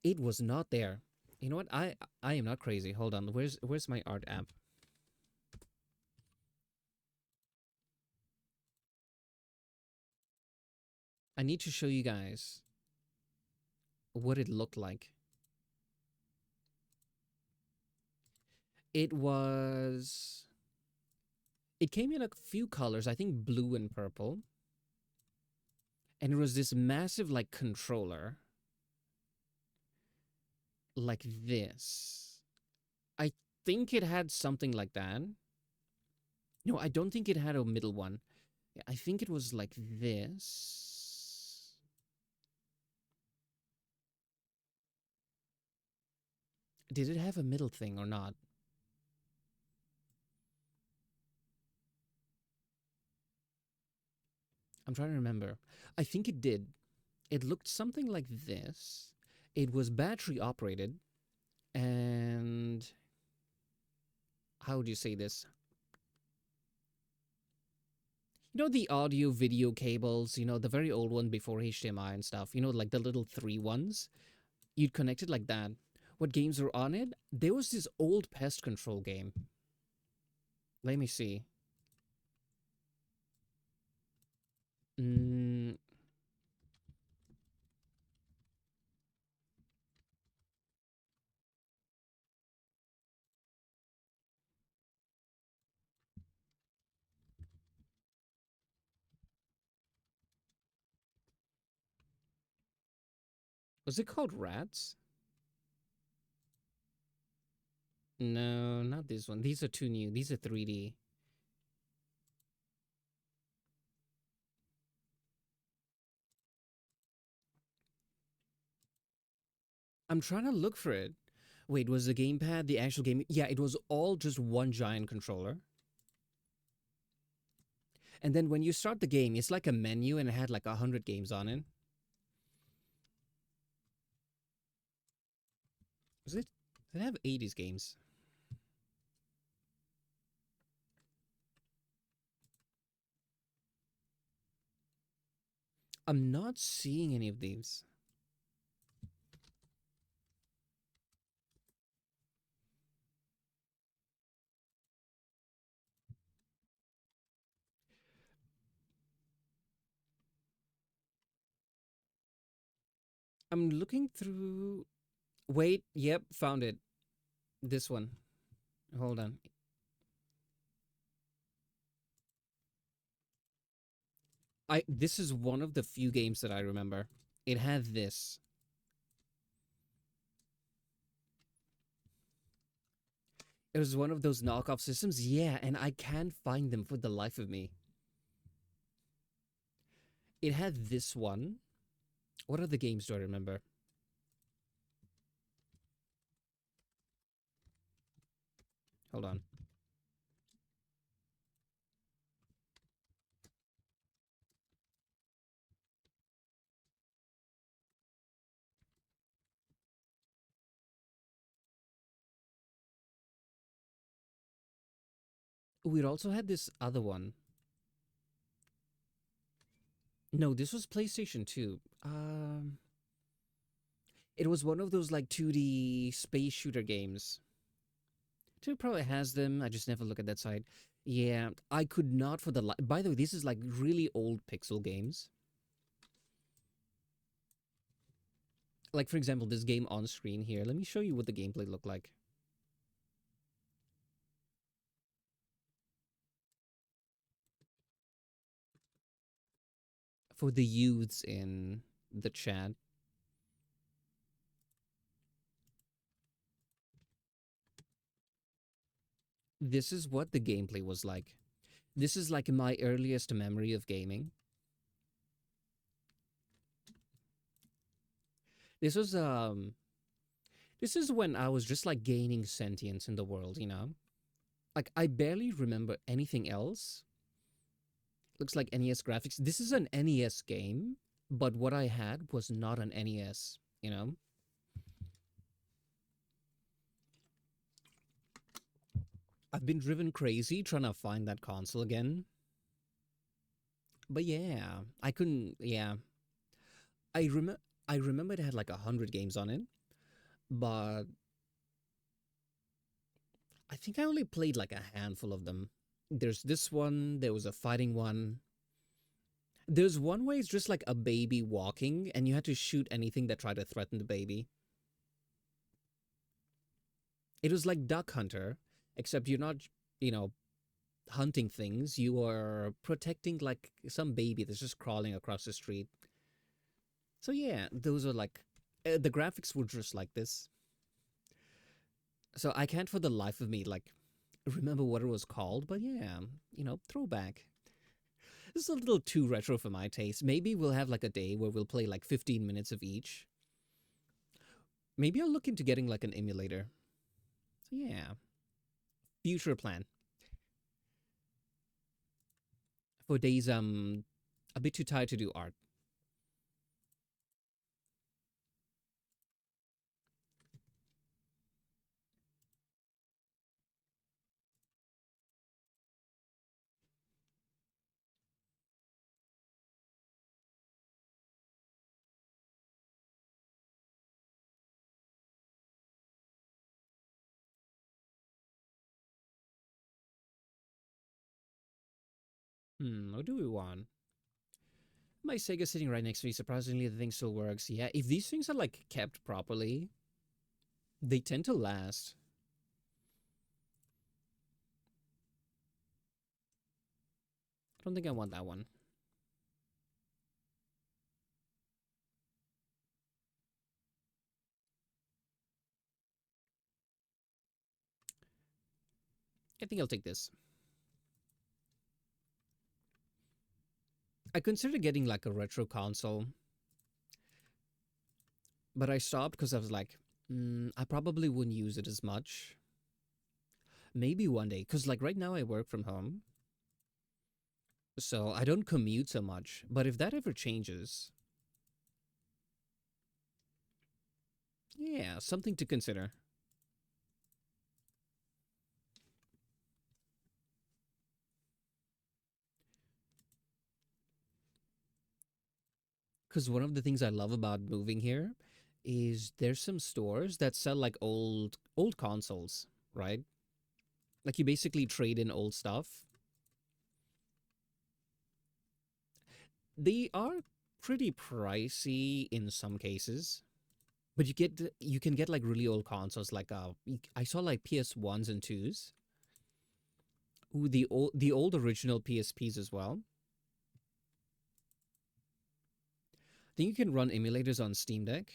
It was not there. You know what? I am not crazy. Hold on. Where's my art app? I need to show you guys what it looked like. It was it came in a few colors, I think blue and purple. And it was this massive like controller like this. I think it had something like that. No, I don't think it had a middle one. I think it was like this. Did it have a middle thing or not? I'm trying to remember. I think it did. It looked something like this. It was battery operated, and how would you say this? The audio video cables, the very old one before HDMI and stuff, like the little three ones? You'd connect it like that. What games were on it? There was this old pest control game. Let me see. Mm, Was it called Rats? No, not this one. These are too new. These are 3D. I'm trying to look for it. Wait, was the gamepad the actual game? Yeah, it was all just one giant controller. And then when you start the game, it's like a menu and it had like 100 games on it. Was it? Did it have 80s games? I'm not seeing any of these. I'm looking through. Wait, yep, found it. This one. Hold on. This is one of the few games that I remember. It had this. It was one of those knockoff systems. Yeah, and I can't find them for the life of me. It had this one. What other games do I remember? Hold on. We'd also had this other one. No, this was PlayStation 2. It was one of those like 2D space shooter games. 2 probably has them. I just never look at that side. Yeah, I could not for the by the way, this is like really old pixel games. Like for example, this game on screen here. Let me show you what the gameplay looked like. For the youths in the chat, this is what the gameplay was like. This is like my earliest memory of gaming. This was this is when I was just like gaining sentience in the world, you know? Like I barely remember anything else. Looks like NES graphics. This is an NES game, but what I had was not an NES, you know? I've been driven crazy trying to find that console again. But yeah, I couldn't. Yeah, I remember it had like 100 games on it, but I think I only played like a handful of them. There's this one. There was a fighting one. There's one where it's just like a baby walking, and you had to shoot anything that tried to threaten the baby. It was like Duck Hunter, except you're not, you know, hunting things. You are protecting like some baby that's just crawling across the street. So yeah, those are like the graphics were just like this. So I can't for the life of me like remember what it was called, but yeah, you know, throwback. This is a little too retro for my taste. Maybe we'll have like a day where we'll play like 15 minutes of each. Maybe I'll look into getting like an emulator. So yeah, future plan for days a bit too tired to do art. What do we want? My Sega's sitting right next to me. Surprisingly, the thing still works. Yeah, if these things are like kept properly, they tend to last. I don't think I want that one. I think I'll take this. I considered getting like a retro console, but I stopped because I was like, I probably wouldn't use it as much. Maybe one day, because like right now I work from home, so I don't commute so much. But if that ever changes, yeah, something to consider. Because one of the things I love about moving here is there's some stores that sell like old consoles, right? Like you basically trade in old stuff. They are pretty pricey in some cases, but you can get like really old consoles. Like I saw like PS1s and twos. Ooh, the old original PSPs as well. Then you can run emulators on Steam Deck.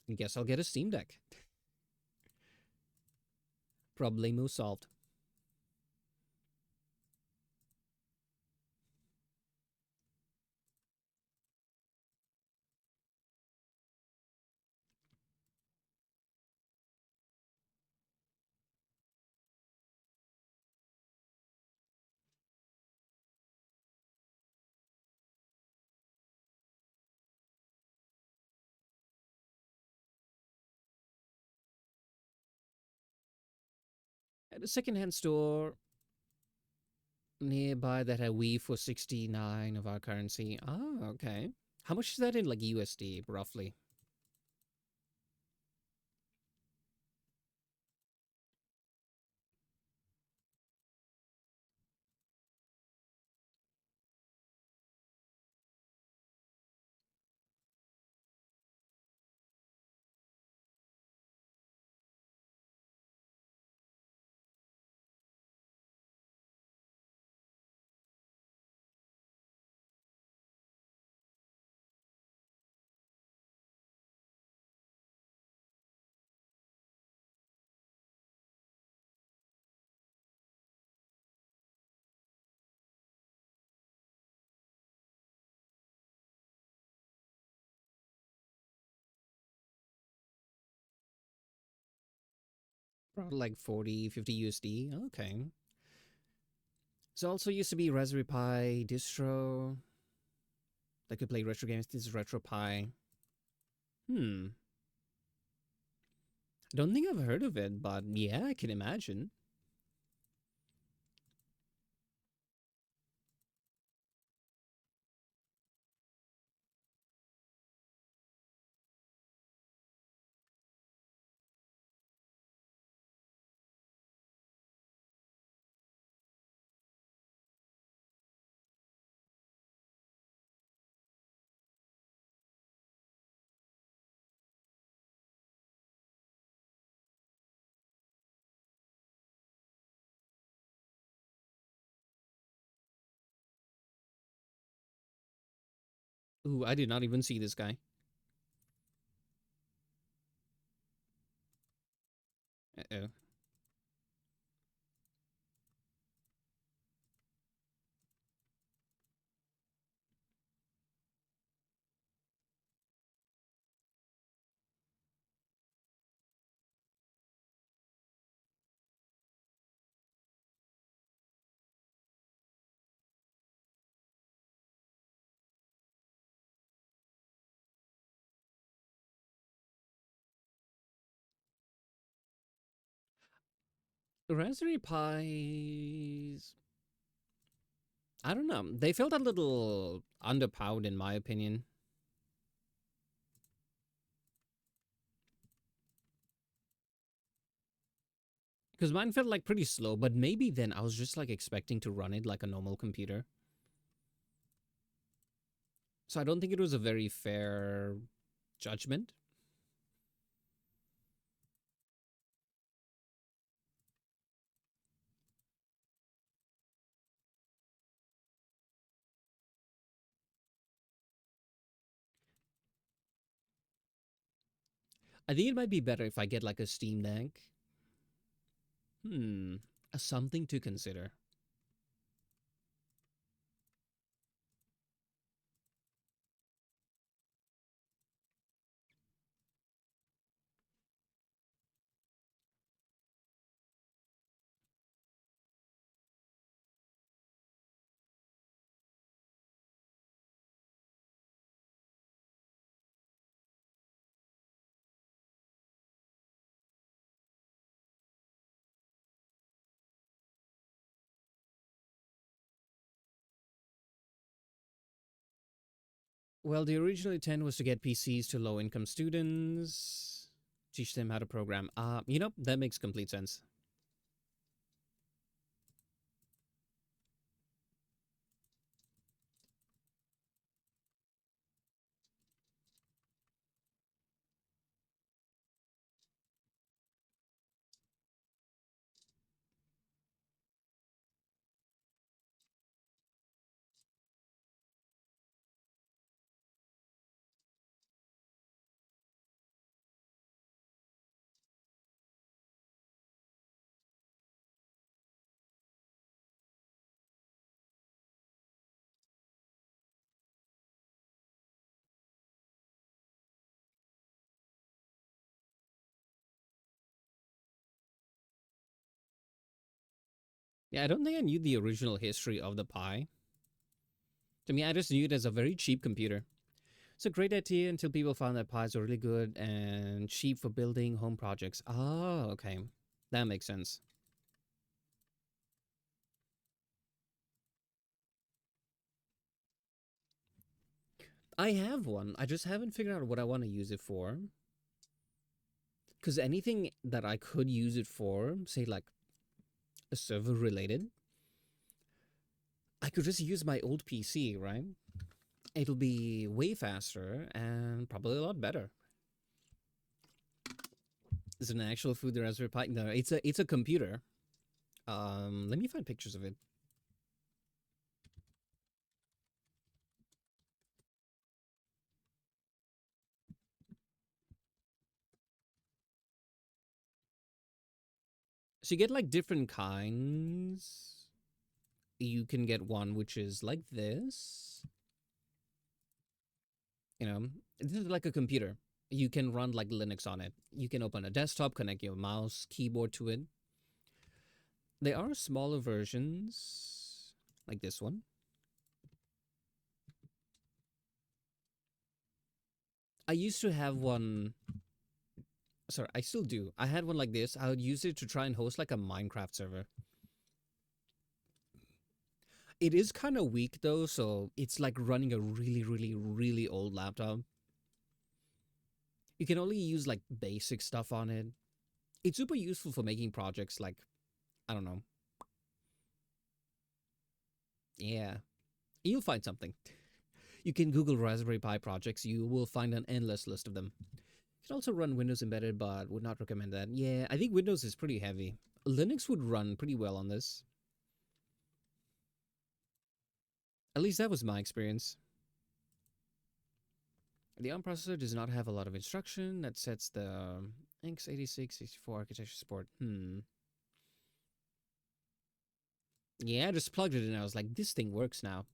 I guess I'll get a Steam Deck. Problemo solved. At a secondhand store nearby that had Wii for 69 of our currency. Ah, okay. How much is that in like USD roughly? Probably like 40, 50 USD. Okay. So also used to be Raspberry Pi distro that could play retro games. This is Retro Pi. Hmm. Don't think I've heard of it, but yeah, I can imagine. Ooh, I did not even see this guy. Uh-oh. Raspberry Pis. I don't know. They felt a little underpowered in my opinion. Because mine felt like pretty slow, but maybe then I was just like expecting to run it like a normal computer. So I don't think it was a very fair judgment. I think it might be better if I get like a Steam Deck. Hmm, something to consider. Well, the original intent was to get PCs to low income students, teach them how to program. That makes complete sense. Yeah, I don't think I knew the original history of the Pi. To me, I just knew it as a very cheap computer. It's a great idea until people found that Pies are really good and cheap for building home projects. Oh, okay. That makes sense. I have one. I just haven't figured out what I want to use it for. Because anything that I could use it for, say like a server related, I could just use my old PC, right? It'll be way faster and probably a lot better. Is it an actual food, the Raspberry Pi? No, it's a computer. Let me find pictures of it. So you get like different kinds. You can get one which is like this. This is like a computer. You can run like Linux on it. You can open a desktop, connect your mouse, keyboard to it. There are smaller versions like this one. I used to have one. Sorry, I still do. I had one like this. I would use it to try and host like a Minecraft server. It is kind of weak though, so it's like running a really, really, really old laptop. You can only use like basic stuff on it. It's super useful for making projects like, I don't know. Yeah, you'll find something. You can Google Raspberry Pi projects, you will find an endless list of them. You can also run Windows embedded, but would not recommend that. Yeah, I think Windows is pretty heavy. Linux would run pretty well on this. At least that was my experience. The ARM processor does not have a lot of instruction. That sets the x86, 64 architecture support. Yeah, I just plugged it in. I was like, this thing works now.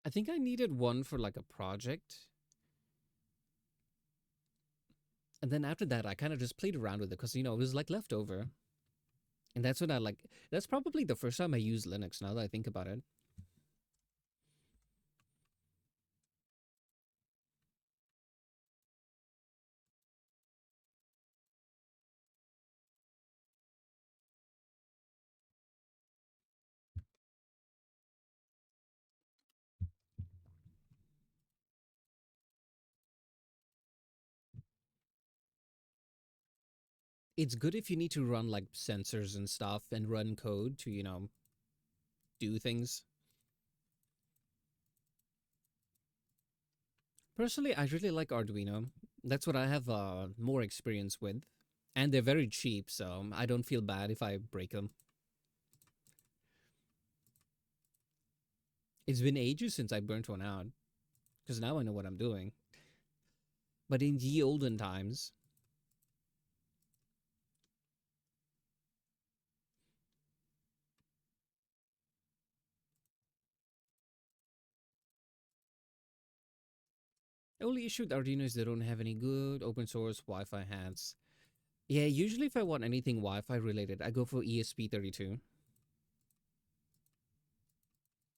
I think I needed one for like a project. And then after that, I kind of just played around with it because, it was like leftover. And that's what I like. That's probably the first time I used Linux now that I think about it. It's good if you need to run like sensors and stuff and run code to, do things. Personally, I really like Arduino. That's what I have more experience with. And they're very cheap, so I don't feel bad if I break them. It's been ages since I burnt one out, because now I know what I'm doing. But in ye olden times, the only issue with Arduino is they don't have any good open source Wi Fi hats. Yeah, usually if I want anything Wi Fi related, I go for ESP32.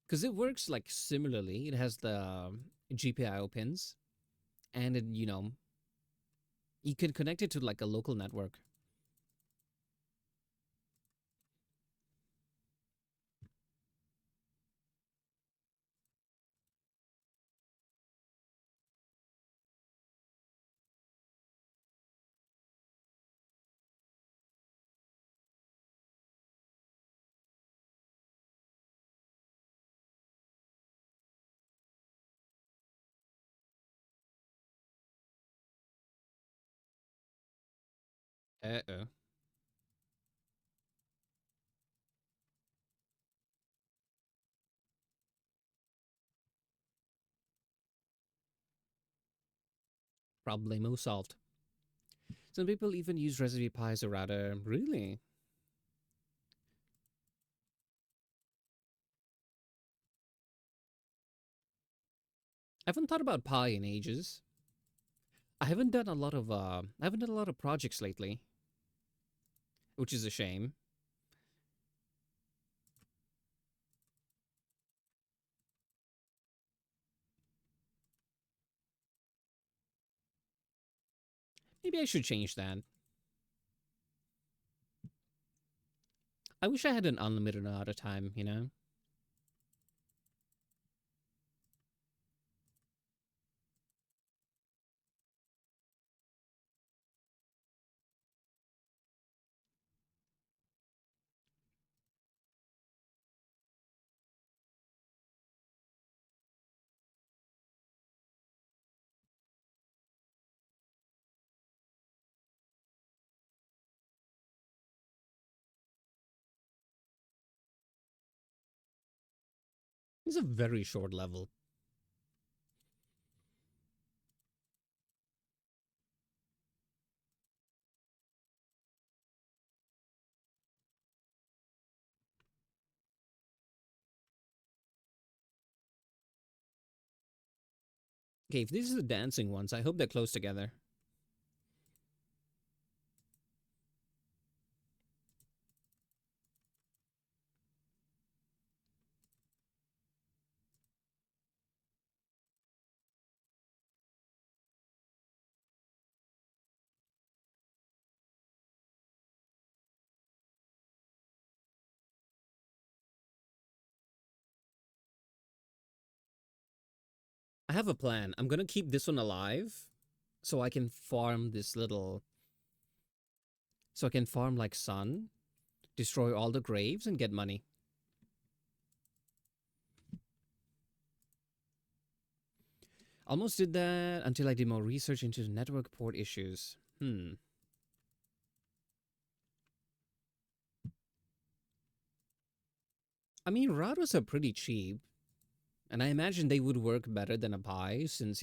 Because it works like similarly. It has the GPIO pins, and you can connect it to like a local network. Uh-oh. Problemo solved. Some people even use Raspberry Pi as a router. Really? I haven't thought about Pi in ages. I haven't done a lot of projects lately, which is a shame. Maybe I should change that. I wish I had an unlimited amount of time, you know? It's a very short level. Okay, if this is the dancing ones, I hope they're close together. I have a plan. I'm gonna keep this one alive so I can farm this little. So I can farm like sun, destroy all the graves, and get money. Almost did that until I did more research into the network port issues. I mean, routers are pretty cheap, and I imagine they would work better than a Pi since,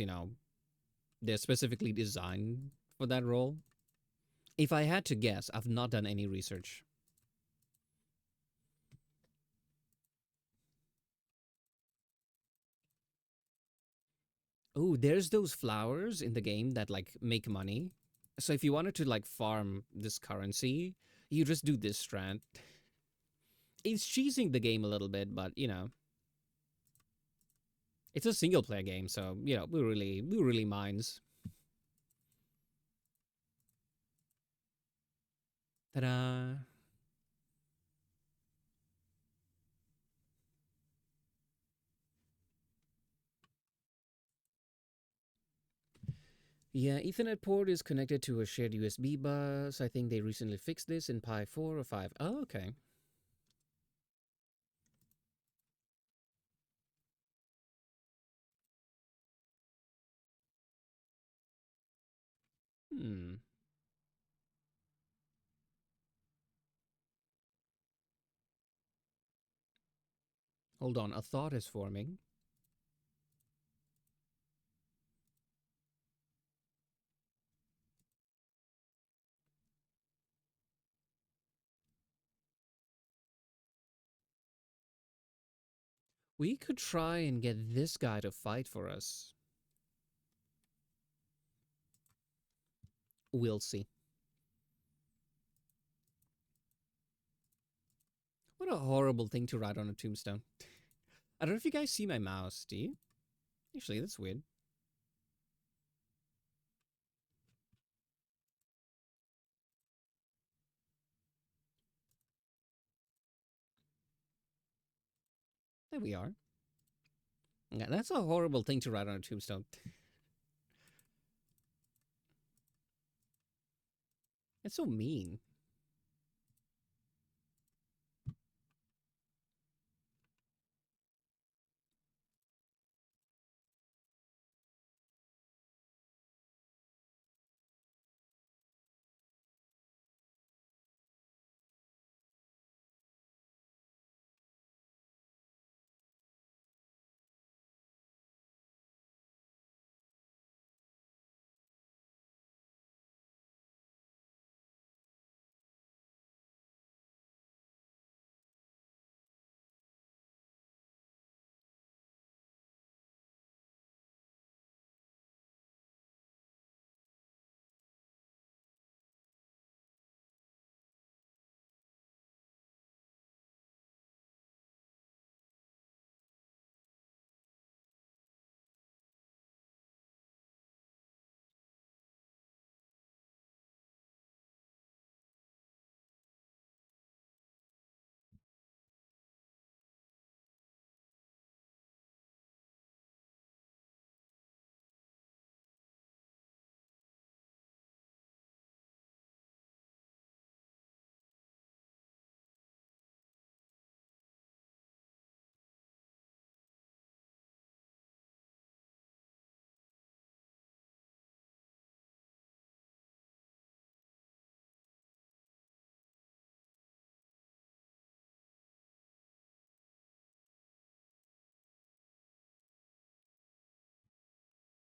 they're specifically designed for that role. If I had to guess, I've not done any research. Oh, there's those flowers in the game that like make money. So if you wanted to like farm this currency, you just do this strat. It's cheesing the game a little bit, but it's a single player game, so who really minds? Ta-da! Yeah, Ethernet port is connected to a shared USB bus. I think they recently fixed this in Pi 4 or 5. Oh, okay. Hmm. Hold on, a thought is forming. We could try and get this guy to fight for us. We'll see. What a horrible thing to write on a tombstone. I don't know if you guys see my mouse, do you? Actually, that's weird. There we are. Yeah, that's a horrible thing to write on a tombstone. It's so mean.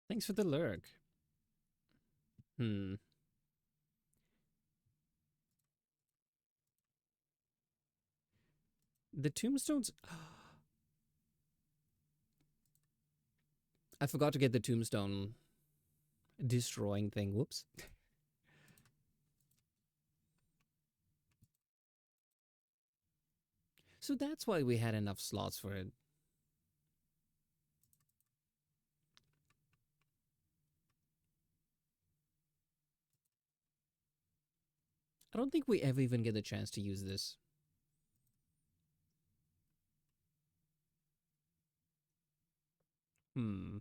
Thanks for the lurk. Hmm. The tombstones. I forgot to get the tombstone destroying thing. Whoops. So that's why we had enough slots for it. I don't think we ever even get the chance to use this. Hmm.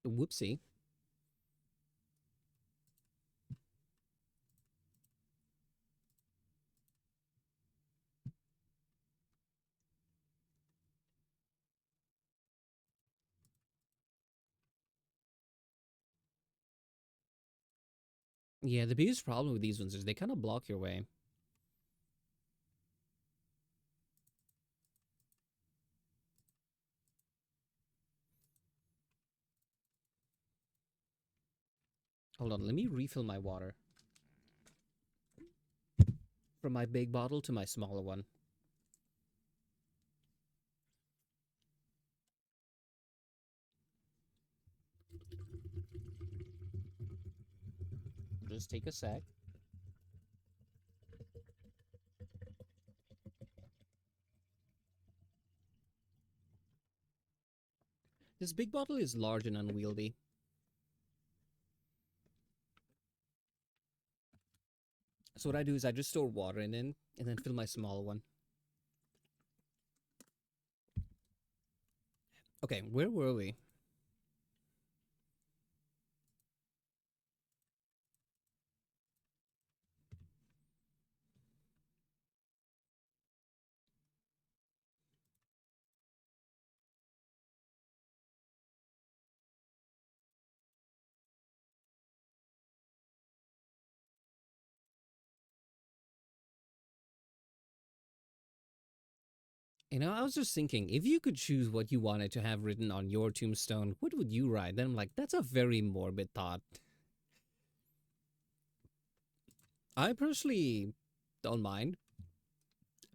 Whoopsie. Yeah, the biggest problem with these ones is they kind of block your way. Hold on, let me refill my water. From my big bottle to my smaller one. Just take a sec. This big bottle is large and unwieldy. So what I do is I just store water in it and then fill my smaller one. Okay, where were we? I was just thinking, if you could choose what you wanted to have written on your tombstone, what would you write? Then I'm like, that's a very morbid thought. I personally don't mind,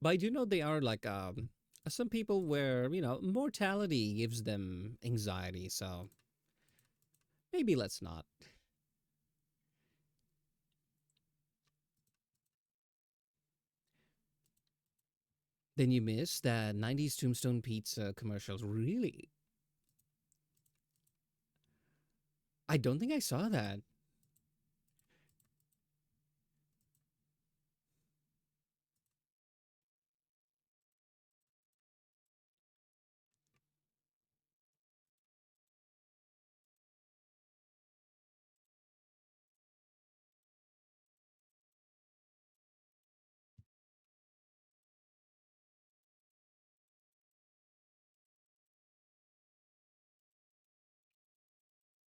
but I do know they are like some people where mortality gives them anxiety. So maybe let's not. Then you miss that '90s Tombstone Pizza commercials. Really, I don't think I saw that.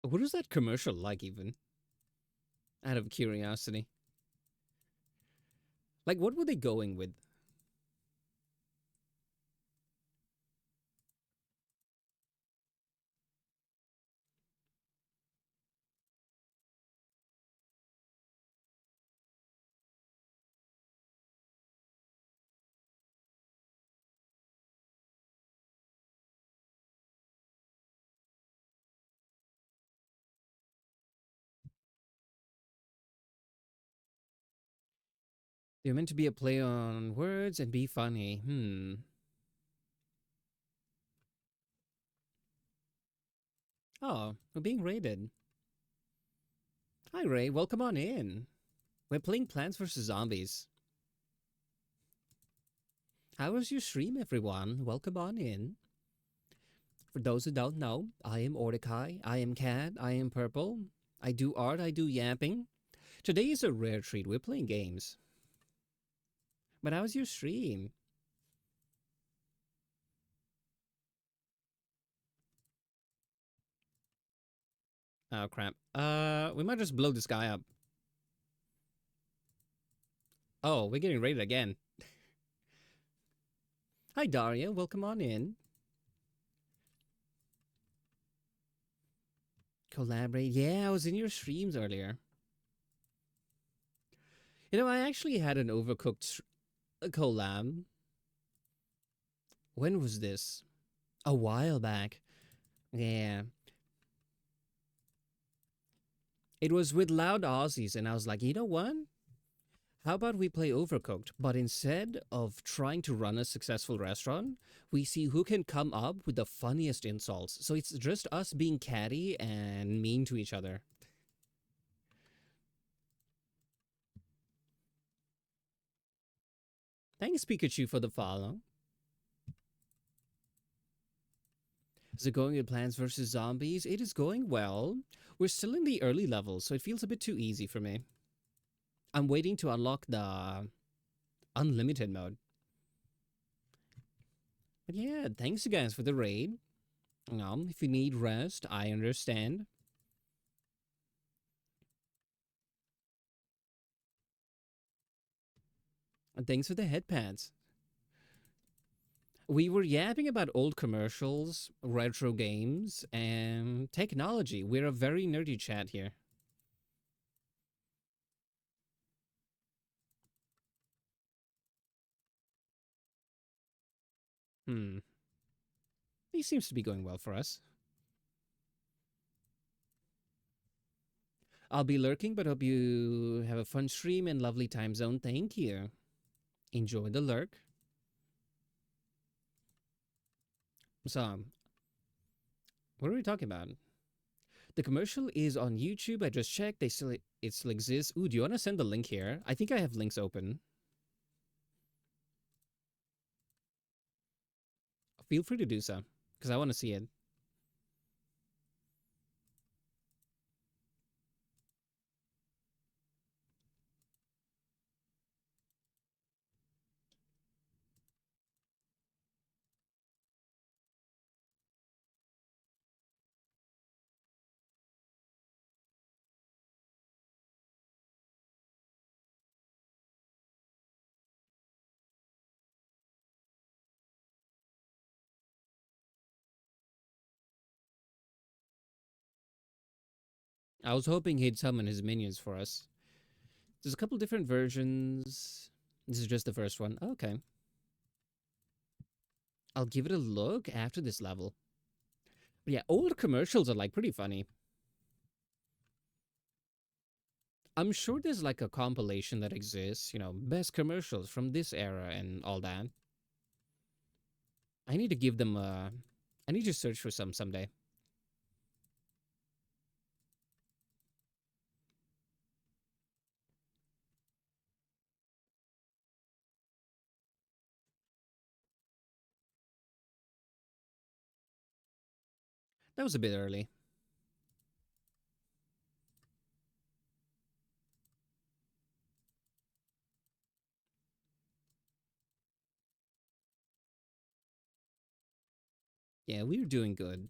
What is that commercial like? Even out of curiosity, like what were they going with? They're meant to be a play on words and be funny. Oh, we're being raided. Hi, Ray. Welcome on in. We're playing Plants vs. Zombies. How was your stream, everyone? Welcome on in. For those who don't know, I am Ordikai, I am Cat, I am Purple. I do art, I do yapping. Today is a rare treat. We're playing games. But how was your stream? Oh, crap. We might just blow this guy up. Oh, we're getting raided again. Hi, Daria. Welcome on in. Collaborate. Yeah, I was in your streams earlier. I actually had an Overcooked collab. When was this? A while back. Yeah. It was with Loud Aussies, and I was like, you know what? How about we play Overcooked, but instead of trying to run a successful restaurant, we see who can come up with the funniest insults. So it's just us being catty and mean to each other. Thanks, Pikachu, for the follow. Is it going with Plants vs. Zombies? It is going well. We're still in the early levels, so it feels a bit too easy for me. I'm waiting to unlock the unlimited mode. But yeah, thanks you guys for the raid. If you need rest, I understand. And thanks for the headpads. We were yapping about old commercials, retro games, and technology. We're a very nerdy chat here. Hmm. He seems to be going well for us. I'll be lurking, but hope you have a fun stream and lovely time zone. Thank you. Enjoy the lurk. So, what are we talking about? The commercial is on YouTube. I just checked. It still exists. Ooh, do you want to send the link here? I think I have links open. Feel free to do so, because I want to see it. I was hoping he'd summon his minions for us. There's a couple different versions. This is just the first one. Okay. I'll give it a look after this level. But yeah, old commercials are like pretty funny. I'm sure there's like a compilation that exists, best commercials from this era and all that. I need to give them a. I need to search for some someday. That was a bit early. Yeah, we were doing good.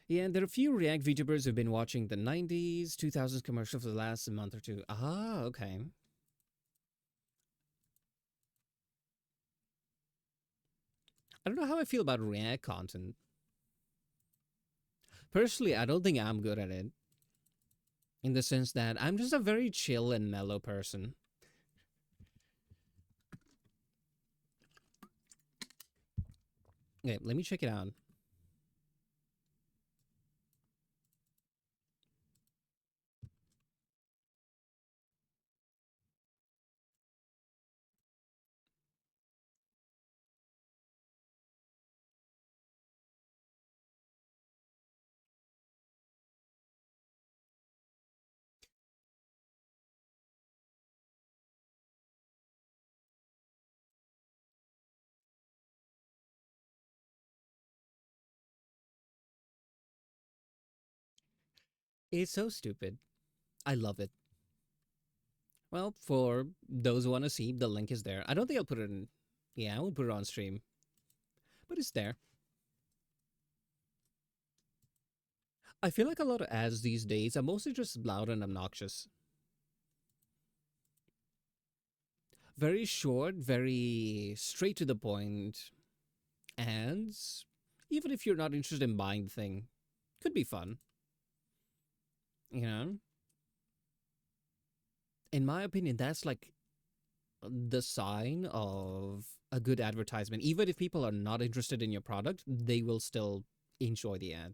Yeah, and there are a few React VTubers who've been watching the 90s, 2000s commercial for the last month or two. Ah, okay. I don't know how I feel about React content. Personally, I don't think I'm good at it. In the sense that I'm just a very chill and mellow person. Okay, let me check it out. It's so stupid. I love it. Well, for those who want to see, the link is there. I don't think I'll put it in. Yeah, I won't put it on stream, but it's there. I feel like a lot of ads these days are mostly just loud and obnoxious. Very short, very straight to the point ads. Even if you're not interested in buying the thing, could be fun. You know? In my opinion, that's like the sign of a good advertisement. Even if people are not interested in your product, they will still enjoy the ad.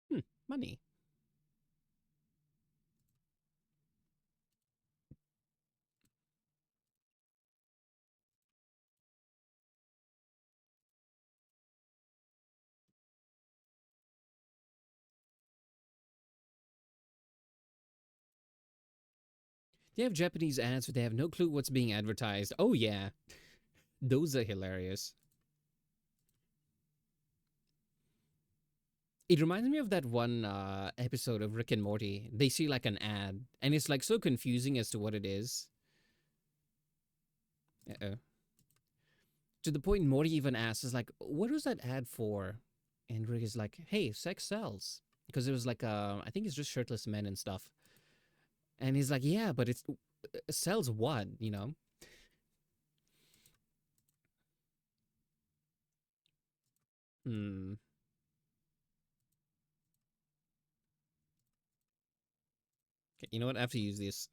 Hmm, money. They have Japanese ads, but they have no clue what's being advertised. Oh, yeah. Those are hilarious. It reminds me of that one episode of Rick and Morty. They see like an ad, and it's like so confusing as to what it is. Uh-oh. To the point Morty even asks, is like, what was that ad for? And Rick is like, hey, sex sells. Because it was like, I think it's just shirtless men and stuff. And he's like, yeah, but it sells what, you know? Hmm. Okay, you know what? I have to use this.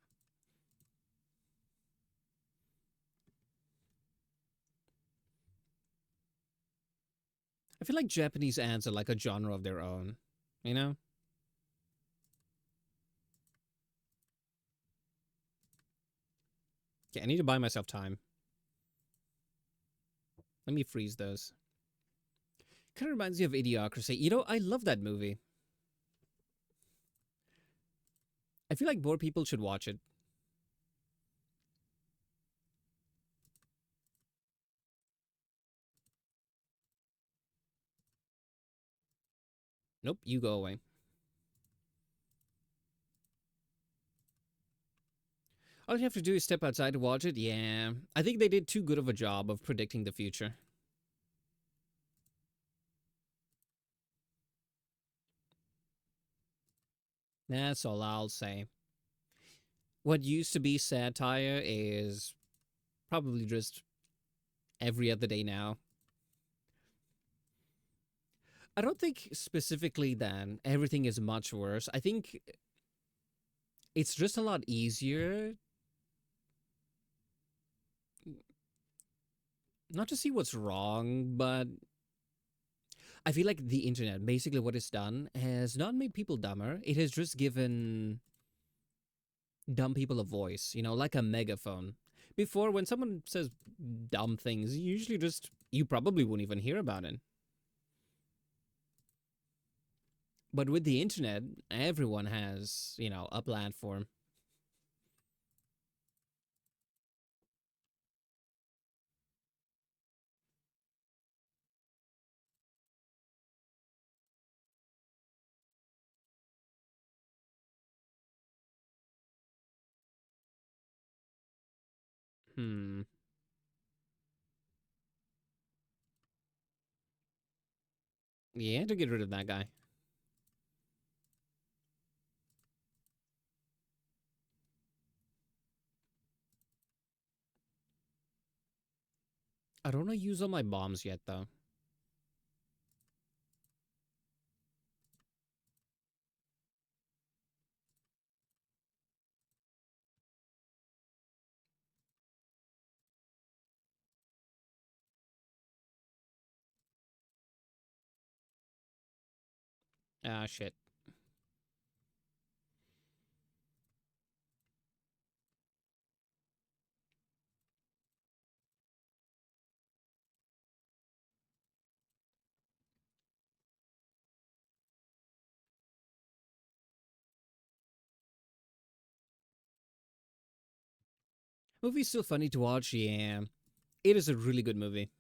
I feel like Japanese ads are like a genre of their own, you know? Okay, I need to buy myself time. Let me freeze those. Kind of reminds me of Idiocracy. You know, I love that movie. I feel like more people should watch it. Nope, you go away. All you have to do is step outside to watch it. Yeah, I think they did too good of a job of predicting the future. That's all I'll say. What used to be satire is probably just every other day now. I don't think specifically then everything is much worse. I think it's just a lot easier not to see what's wrong, but I feel like the internet, basically what it's done, has not made people dumber. It has just given dumb people a voice, like a megaphone. Before, when someone says dumb things, usually just, you probably won't even hear about it. But with the internet, everyone has, a platform. Hmm. Yeah, to get rid of that guy. I don't want to use all my bombs yet, though. Ah, shit. Movie's still funny to watch, yeah. It is a really good movie.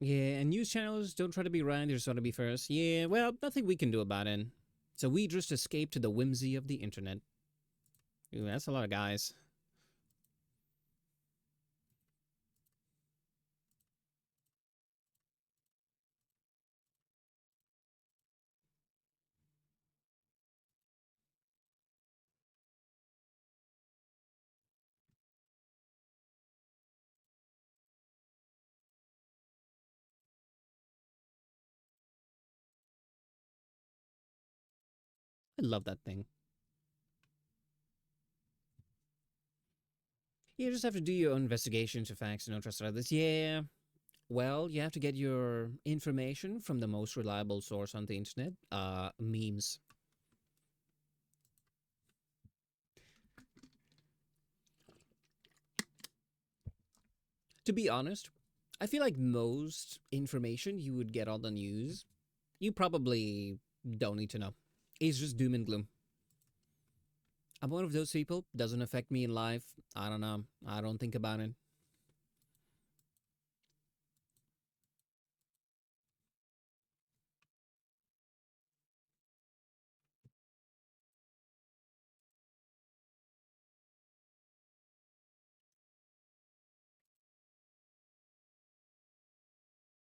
Yeah, and news channels don't try to be right, they just want to be first. Yeah, well, nothing we can do about it. So we just escape to the whimsy of the internet. Ooh, that's a lot of guys. I love that thing. You just have to do your own investigation to facts and don't trust others. Yeah, well, you have to get your information from the most reliable source on the internet, memes. To be honest, I feel like most information you would get on the news, you probably don't need to know. It's just doom and gloom. I'm one of those people, doesn't affect me in life. I don't know. I don't think about it.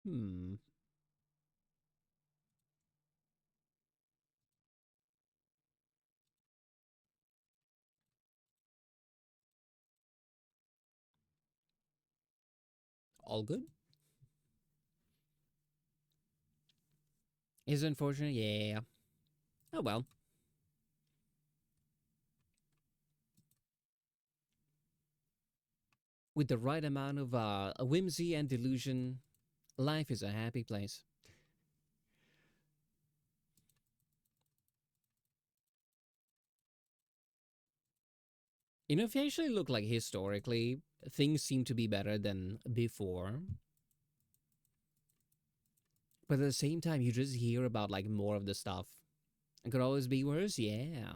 Hmm. All good? Is it unfortunate? Yeah. Oh well. With the right amount of whimsy and delusion, life is a happy place. If you actually look like historically, things seem to be better than before. But at the same time, you just hear about like more of the stuff. It could always be worse, yeah.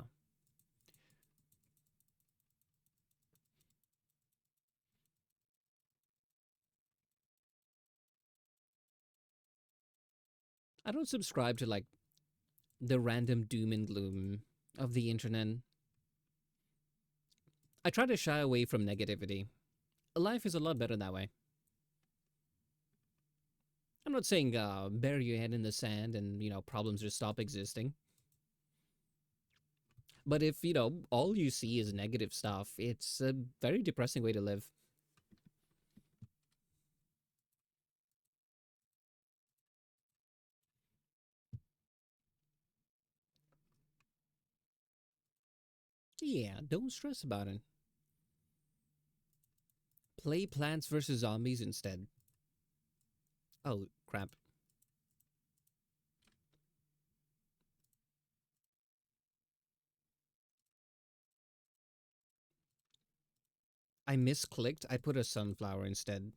I don't subscribe to like the random doom and gloom of the internet. I try to shy away from negativity. Life is a lot better that way. I'm not saying bury your head in the sand and, problems just stop existing. But if, all you see is negative stuff, it's a very depressing way to live. Yeah, don't stress about it. Play Plants vs. Zombies instead. Oh, crap. I misclicked. I put a sunflower instead.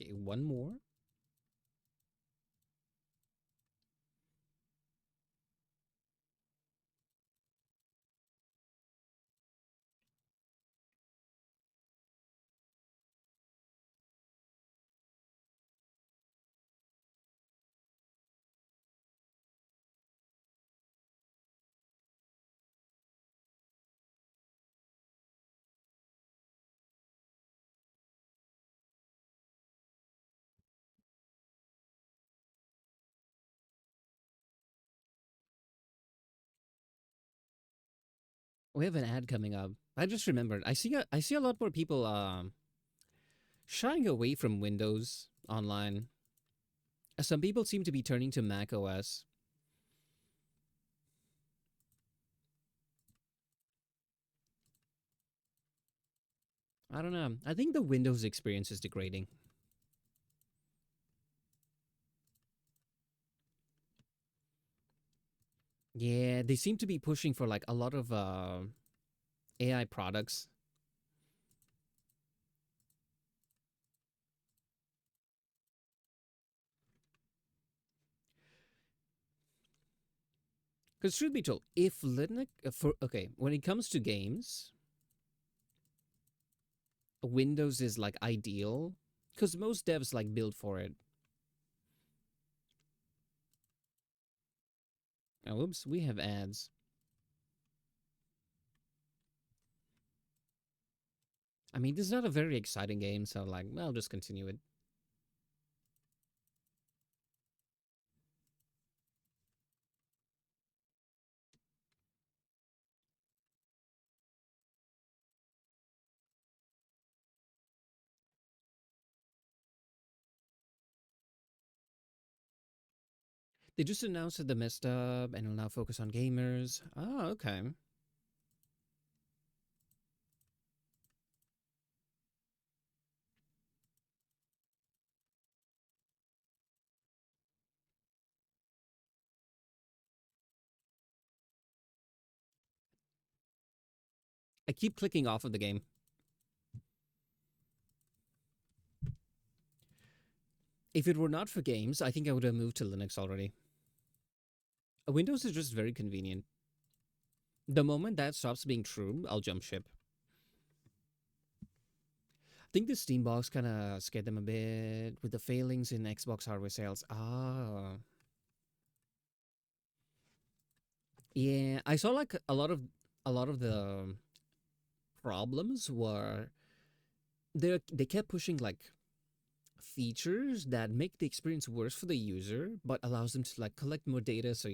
Okay, one more. We have an ad coming up. I just remembered. I see a lot more people shying away from Windows online. Some people seem to be turning to Mac OS. I don't know. I think the Windows experience is degrading. Yeah, they seem to be pushing for like a lot of AI products. Because truth be told, if Linux when it comes to games, Windows is like ideal because most devs like build for it. Oh, oops, we have ads. I mean, this is not a very exciting game, so like, I'll just continue it. They just announced that they messed up and will now focus on gamers. Oh, okay. I keep clicking off of the game. If it were not for games, I think I would have moved to Linux already. Windows is just very convenient. The moment that stops being true, I'll jump ship. I think the Steam box kind of scared them a bit with the failings in Xbox hardware sales. Ah, yeah. I saw like a lot of the problems were they kept pushing like features that make the experience worse for the user, but allows them to like collect more data, so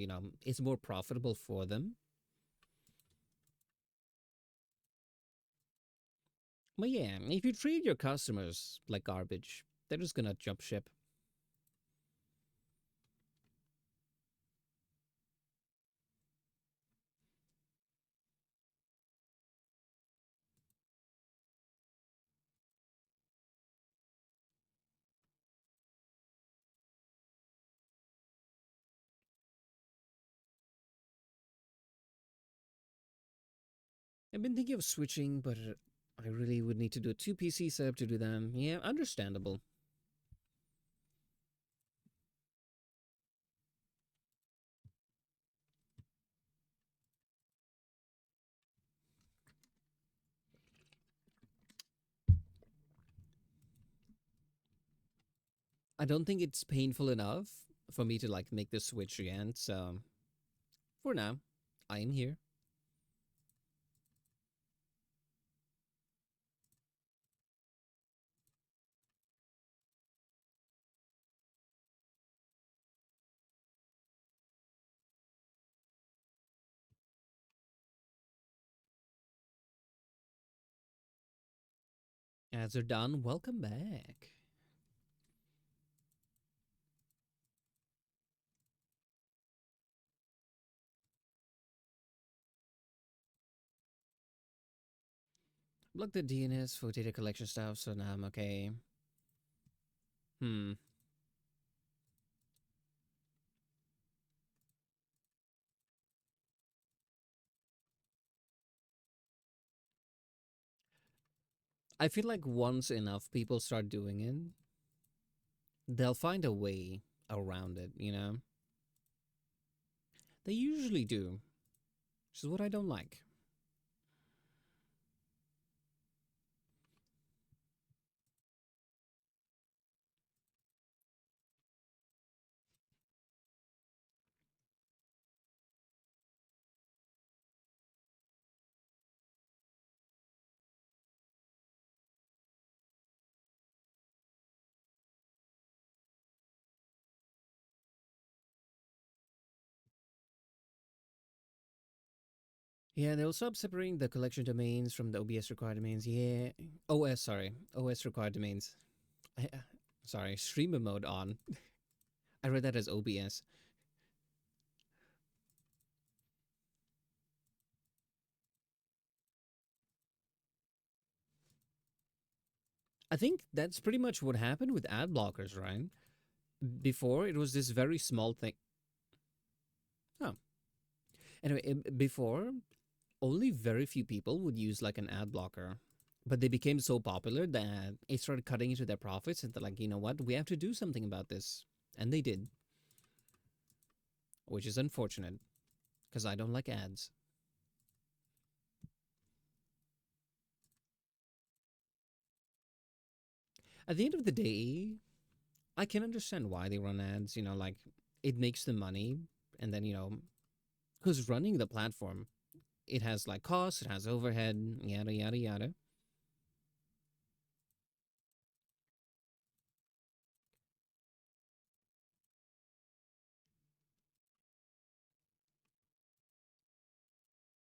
it's more profitable for them. But yeah, if you treat your customers like garbage, they're just gonna jump ship. I've been thinking of switching, but I really would need to do a two PC setup to do them. Yeah, understandable. I don't think it's painful enough for me to like make the switch again. So for now, I am here. Ads are done. Welcome back. Block the DNS for data collection stuff, so now I'm okay. Hmm. I feel like once enough people start doing it, they'll find a way around it, you know? They usually do, which is what I don't like. Yeah, they'll stop separating the collection domains from the OBS required domains. Yeah. OS, sorry. OS required domains. Sorry, streamer mode on. I read that as OBS. I think that's pretty much what happened with ad blockers, right? Before, it was this very small thing. Oh. Anyway, before, only very few people would use like an ad blocker. But they became so popular that it started cutting into their profits, and they're like, you know what? We have to do something about this. And they did, which is unfortunate because I don't like ads. At the end of the day, I can understand why they run ads, like it makes them money. And then, who's running the platform? It has like costs, it has overhead, yada, yada, yada.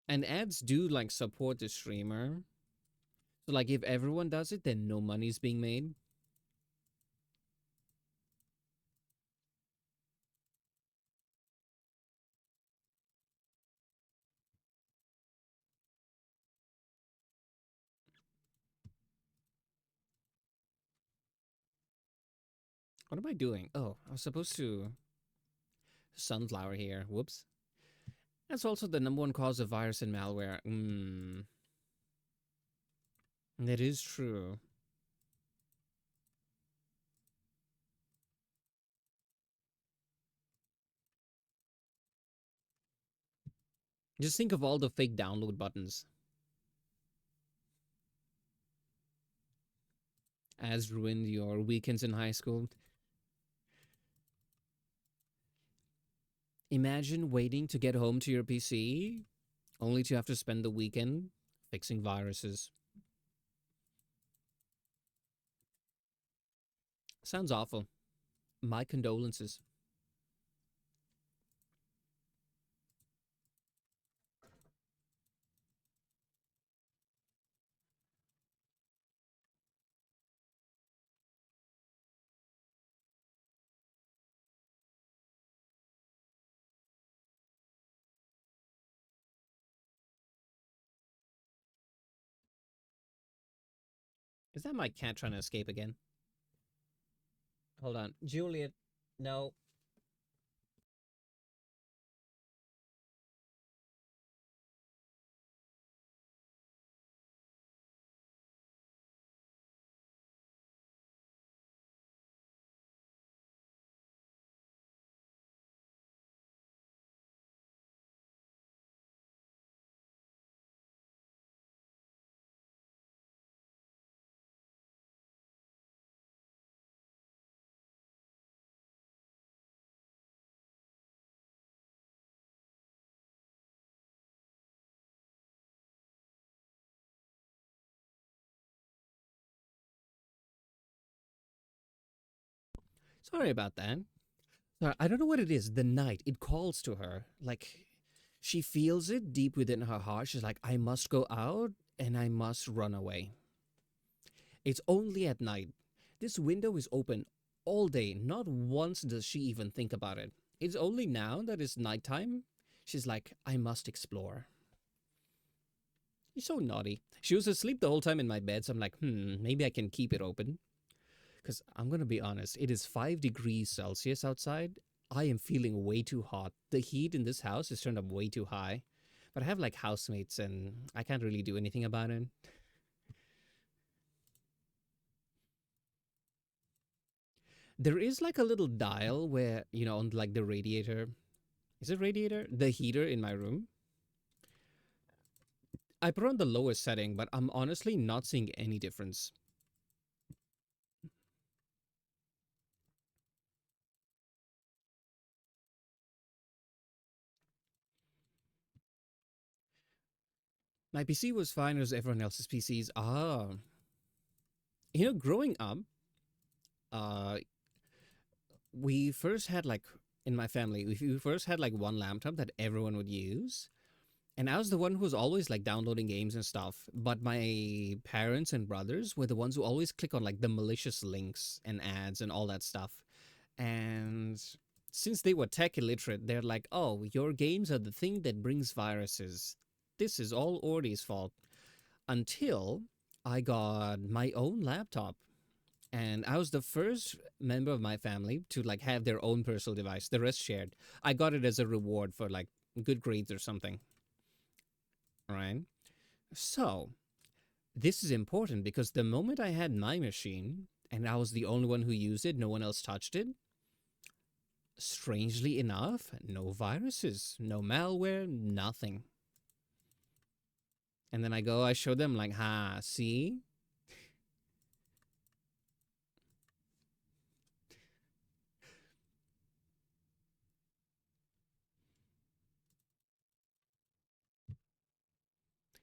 And ads do like support the streamer. So, like, if everyone does it, then no money's being made. What am I doing? Oh, I was supposed to sunflower here. Whoops. That's also the number one cause of virus and malware. That is true. Just think of all the fake download buttons. As ruined your weekends in high school. Imagine waiting to get home to your PC only to have to spend the weekend fixing viruses. Sounds awful. My condolences. Is that my cat trying to escape again? Hold on. Juliet, no. Sorry about that. Sorry, I don't know what it is. The night, it calls to her. Like, she feels it deep within her heart. She's like, I must go out and I must run away. It's only at night. This window is open all day. Not once does she even think about it. It's only now that it's nighttime. She's like, I must explore. She's so naughty. She was asleep the whole time in my bed, so I'm like, maybe I can keep it open. Because I'm going to be honest, it is 5 degrees Celsius outside. I am feeling way too hot. The heat in this house is turned up way too high. But I have like housemates and I can't really do anything about it. There is like a little dial where, on like the radiator. Is it radiator? The heater in my room. I put on the lowest setting, but I'm honestly not seeing any difference. My PC was fine as everyone else's PCs. Growing up, uh, we first had like in my family, we first had like one laptop that everyone would use. And I was the one who was always like downloading games and stuff. But my parents and brothers were the ones who always click on like the malicious links and ads and all that stuff. And since they were tech illiterate, they're like, oh, your games are the thing that brings viruses. This is all Ordi's fault. Until I got my own laptop. And I was the first member of my family to like have their own personal device. The rest shared. I got it as a reward for like good grades or something. Right? So this is important because the moment I had my machine and I was the only one who used it, no one else touched it, strangely enough, no viruses, no malware, nothing. And then I show them, like, see?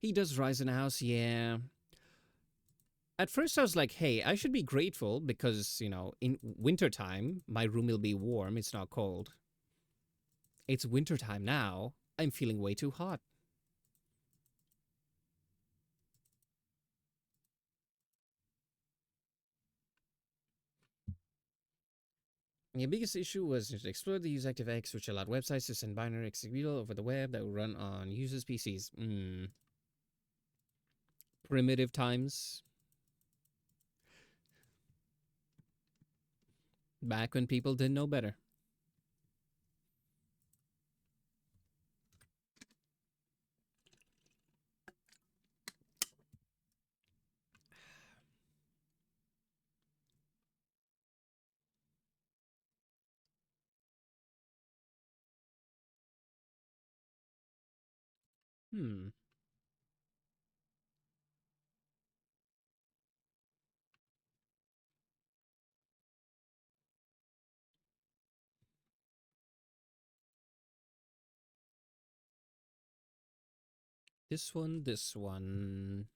He does rise in a house, yeah. At first, I was like, hey, I should be grateful because, in wintertime, my room will be warm, it's not cold. It's wintertime now, I'm feeling way too hot. The biggest issue was to explore the use ActiveX, which allowed websites to send binary executable over the web that would run on users' PCs. Primitive times, back when people didn't know better. Hmm. This one, this one.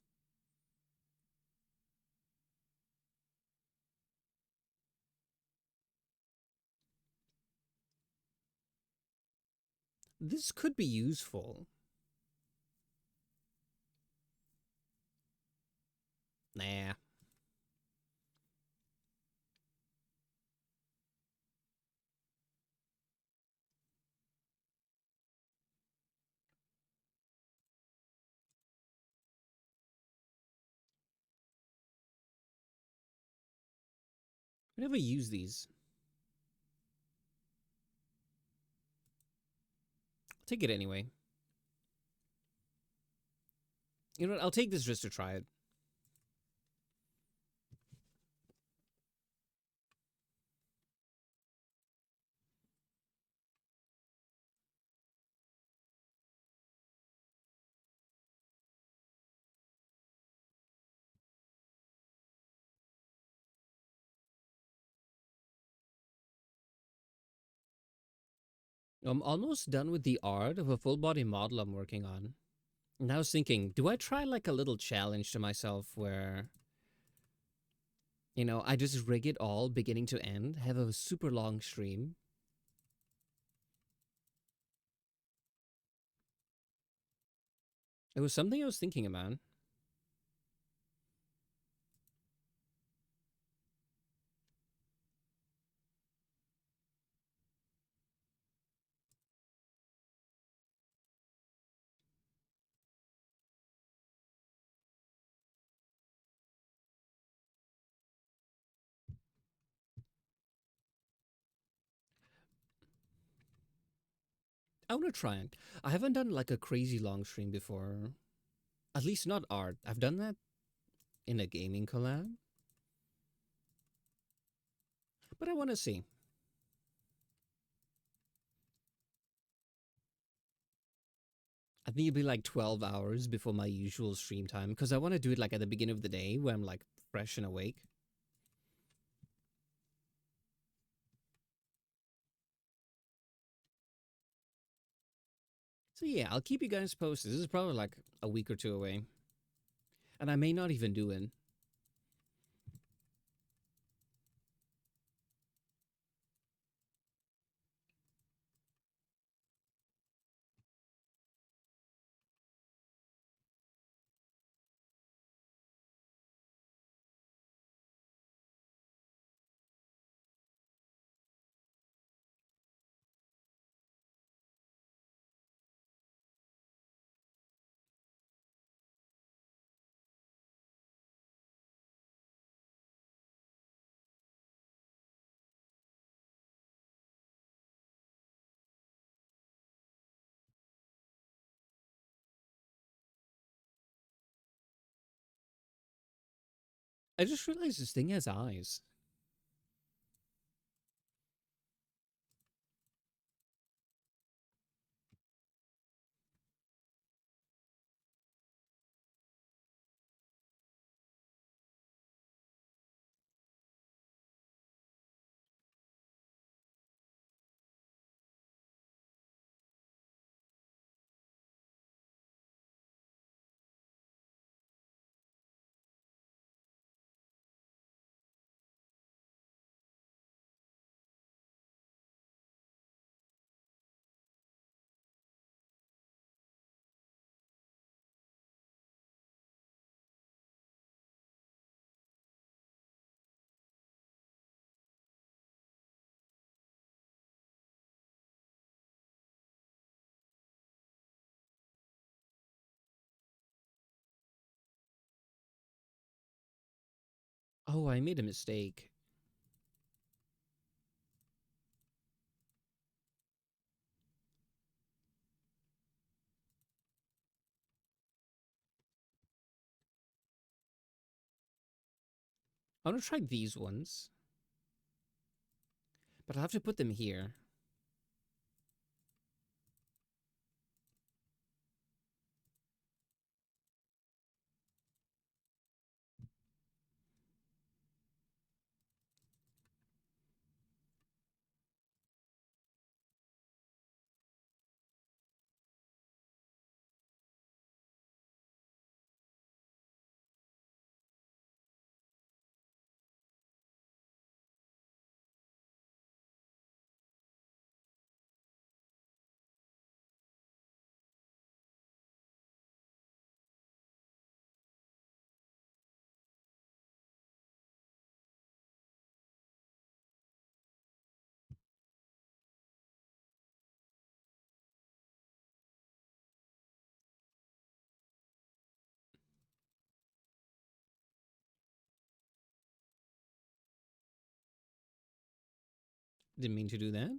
This could be useful. Nah. I never use these. I'll take it anyway. You know what? I'll take this just to try it. I'm almost done with the art of a full body model I'm working on. And I was thinking, do I try like a little challenge to myself where, I just rig it all beginning to end, have a super long stream? It was something I was thinking about. I want to try it. I haven't done like a crazy long stream before. At least not art. I've done that in a gaming collab. But I want to see. I think it'll be like 12 hours before my usual stream time because I want to do it like at the beginning of the day where I'm like fresh and awake. So yeah, I'll keep you guys posted. This is probably like a week or two away. And I may not even do it. I just realized this thing has eyes. Oh, I made a mistake. I want to try these ones. But I'll have to put them here. Didn't mean to do that.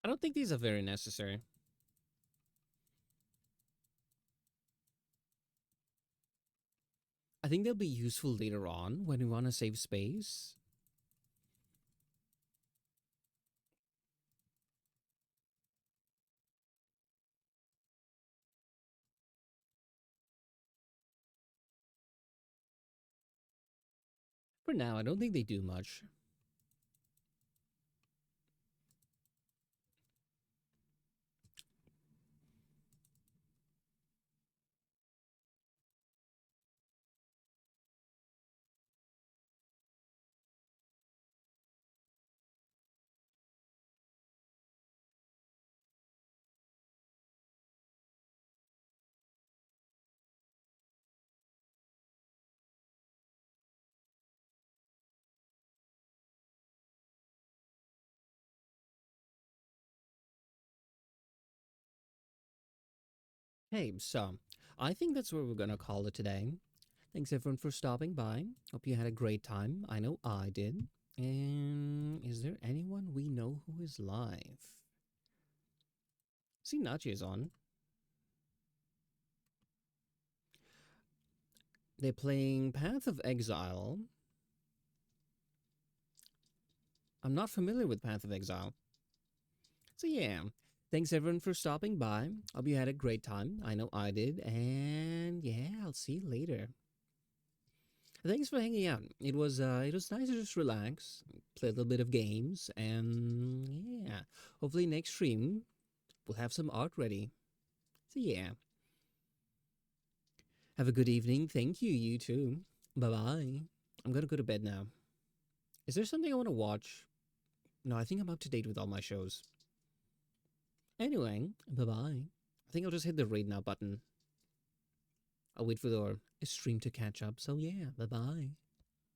I don't think these are very necessary. I think they'll be useful later on when we want to save space. For now, I don't think they do much. Hey, so I think that's where we're gonna call it today. Thanks everyone for stopping by. Hope you had a great time. I know I did. And is there anyone we know who is live? See, Nachi is on. They're playing Path of Exile. I'm not familiar with Path of Exile. So yeah, thanks everyone for stopping by. Hope you had a great time. I know I did. And yeah, I'll see you later. Thanks for hanging out. It was nice to just relax, play a little bit of games, and yeah, hopefully next stream we'll have some art ready. So yeah, have a good evening. Thank you. You too. Bye bye. I'm gonna go to bed now. Is there something I want to watch? No, I think I'm up to date with all my shows. Anyway, bye bye. I think I'll just hit the raid now button. I'll wait for the stream to catch up. So yeah, bye bye.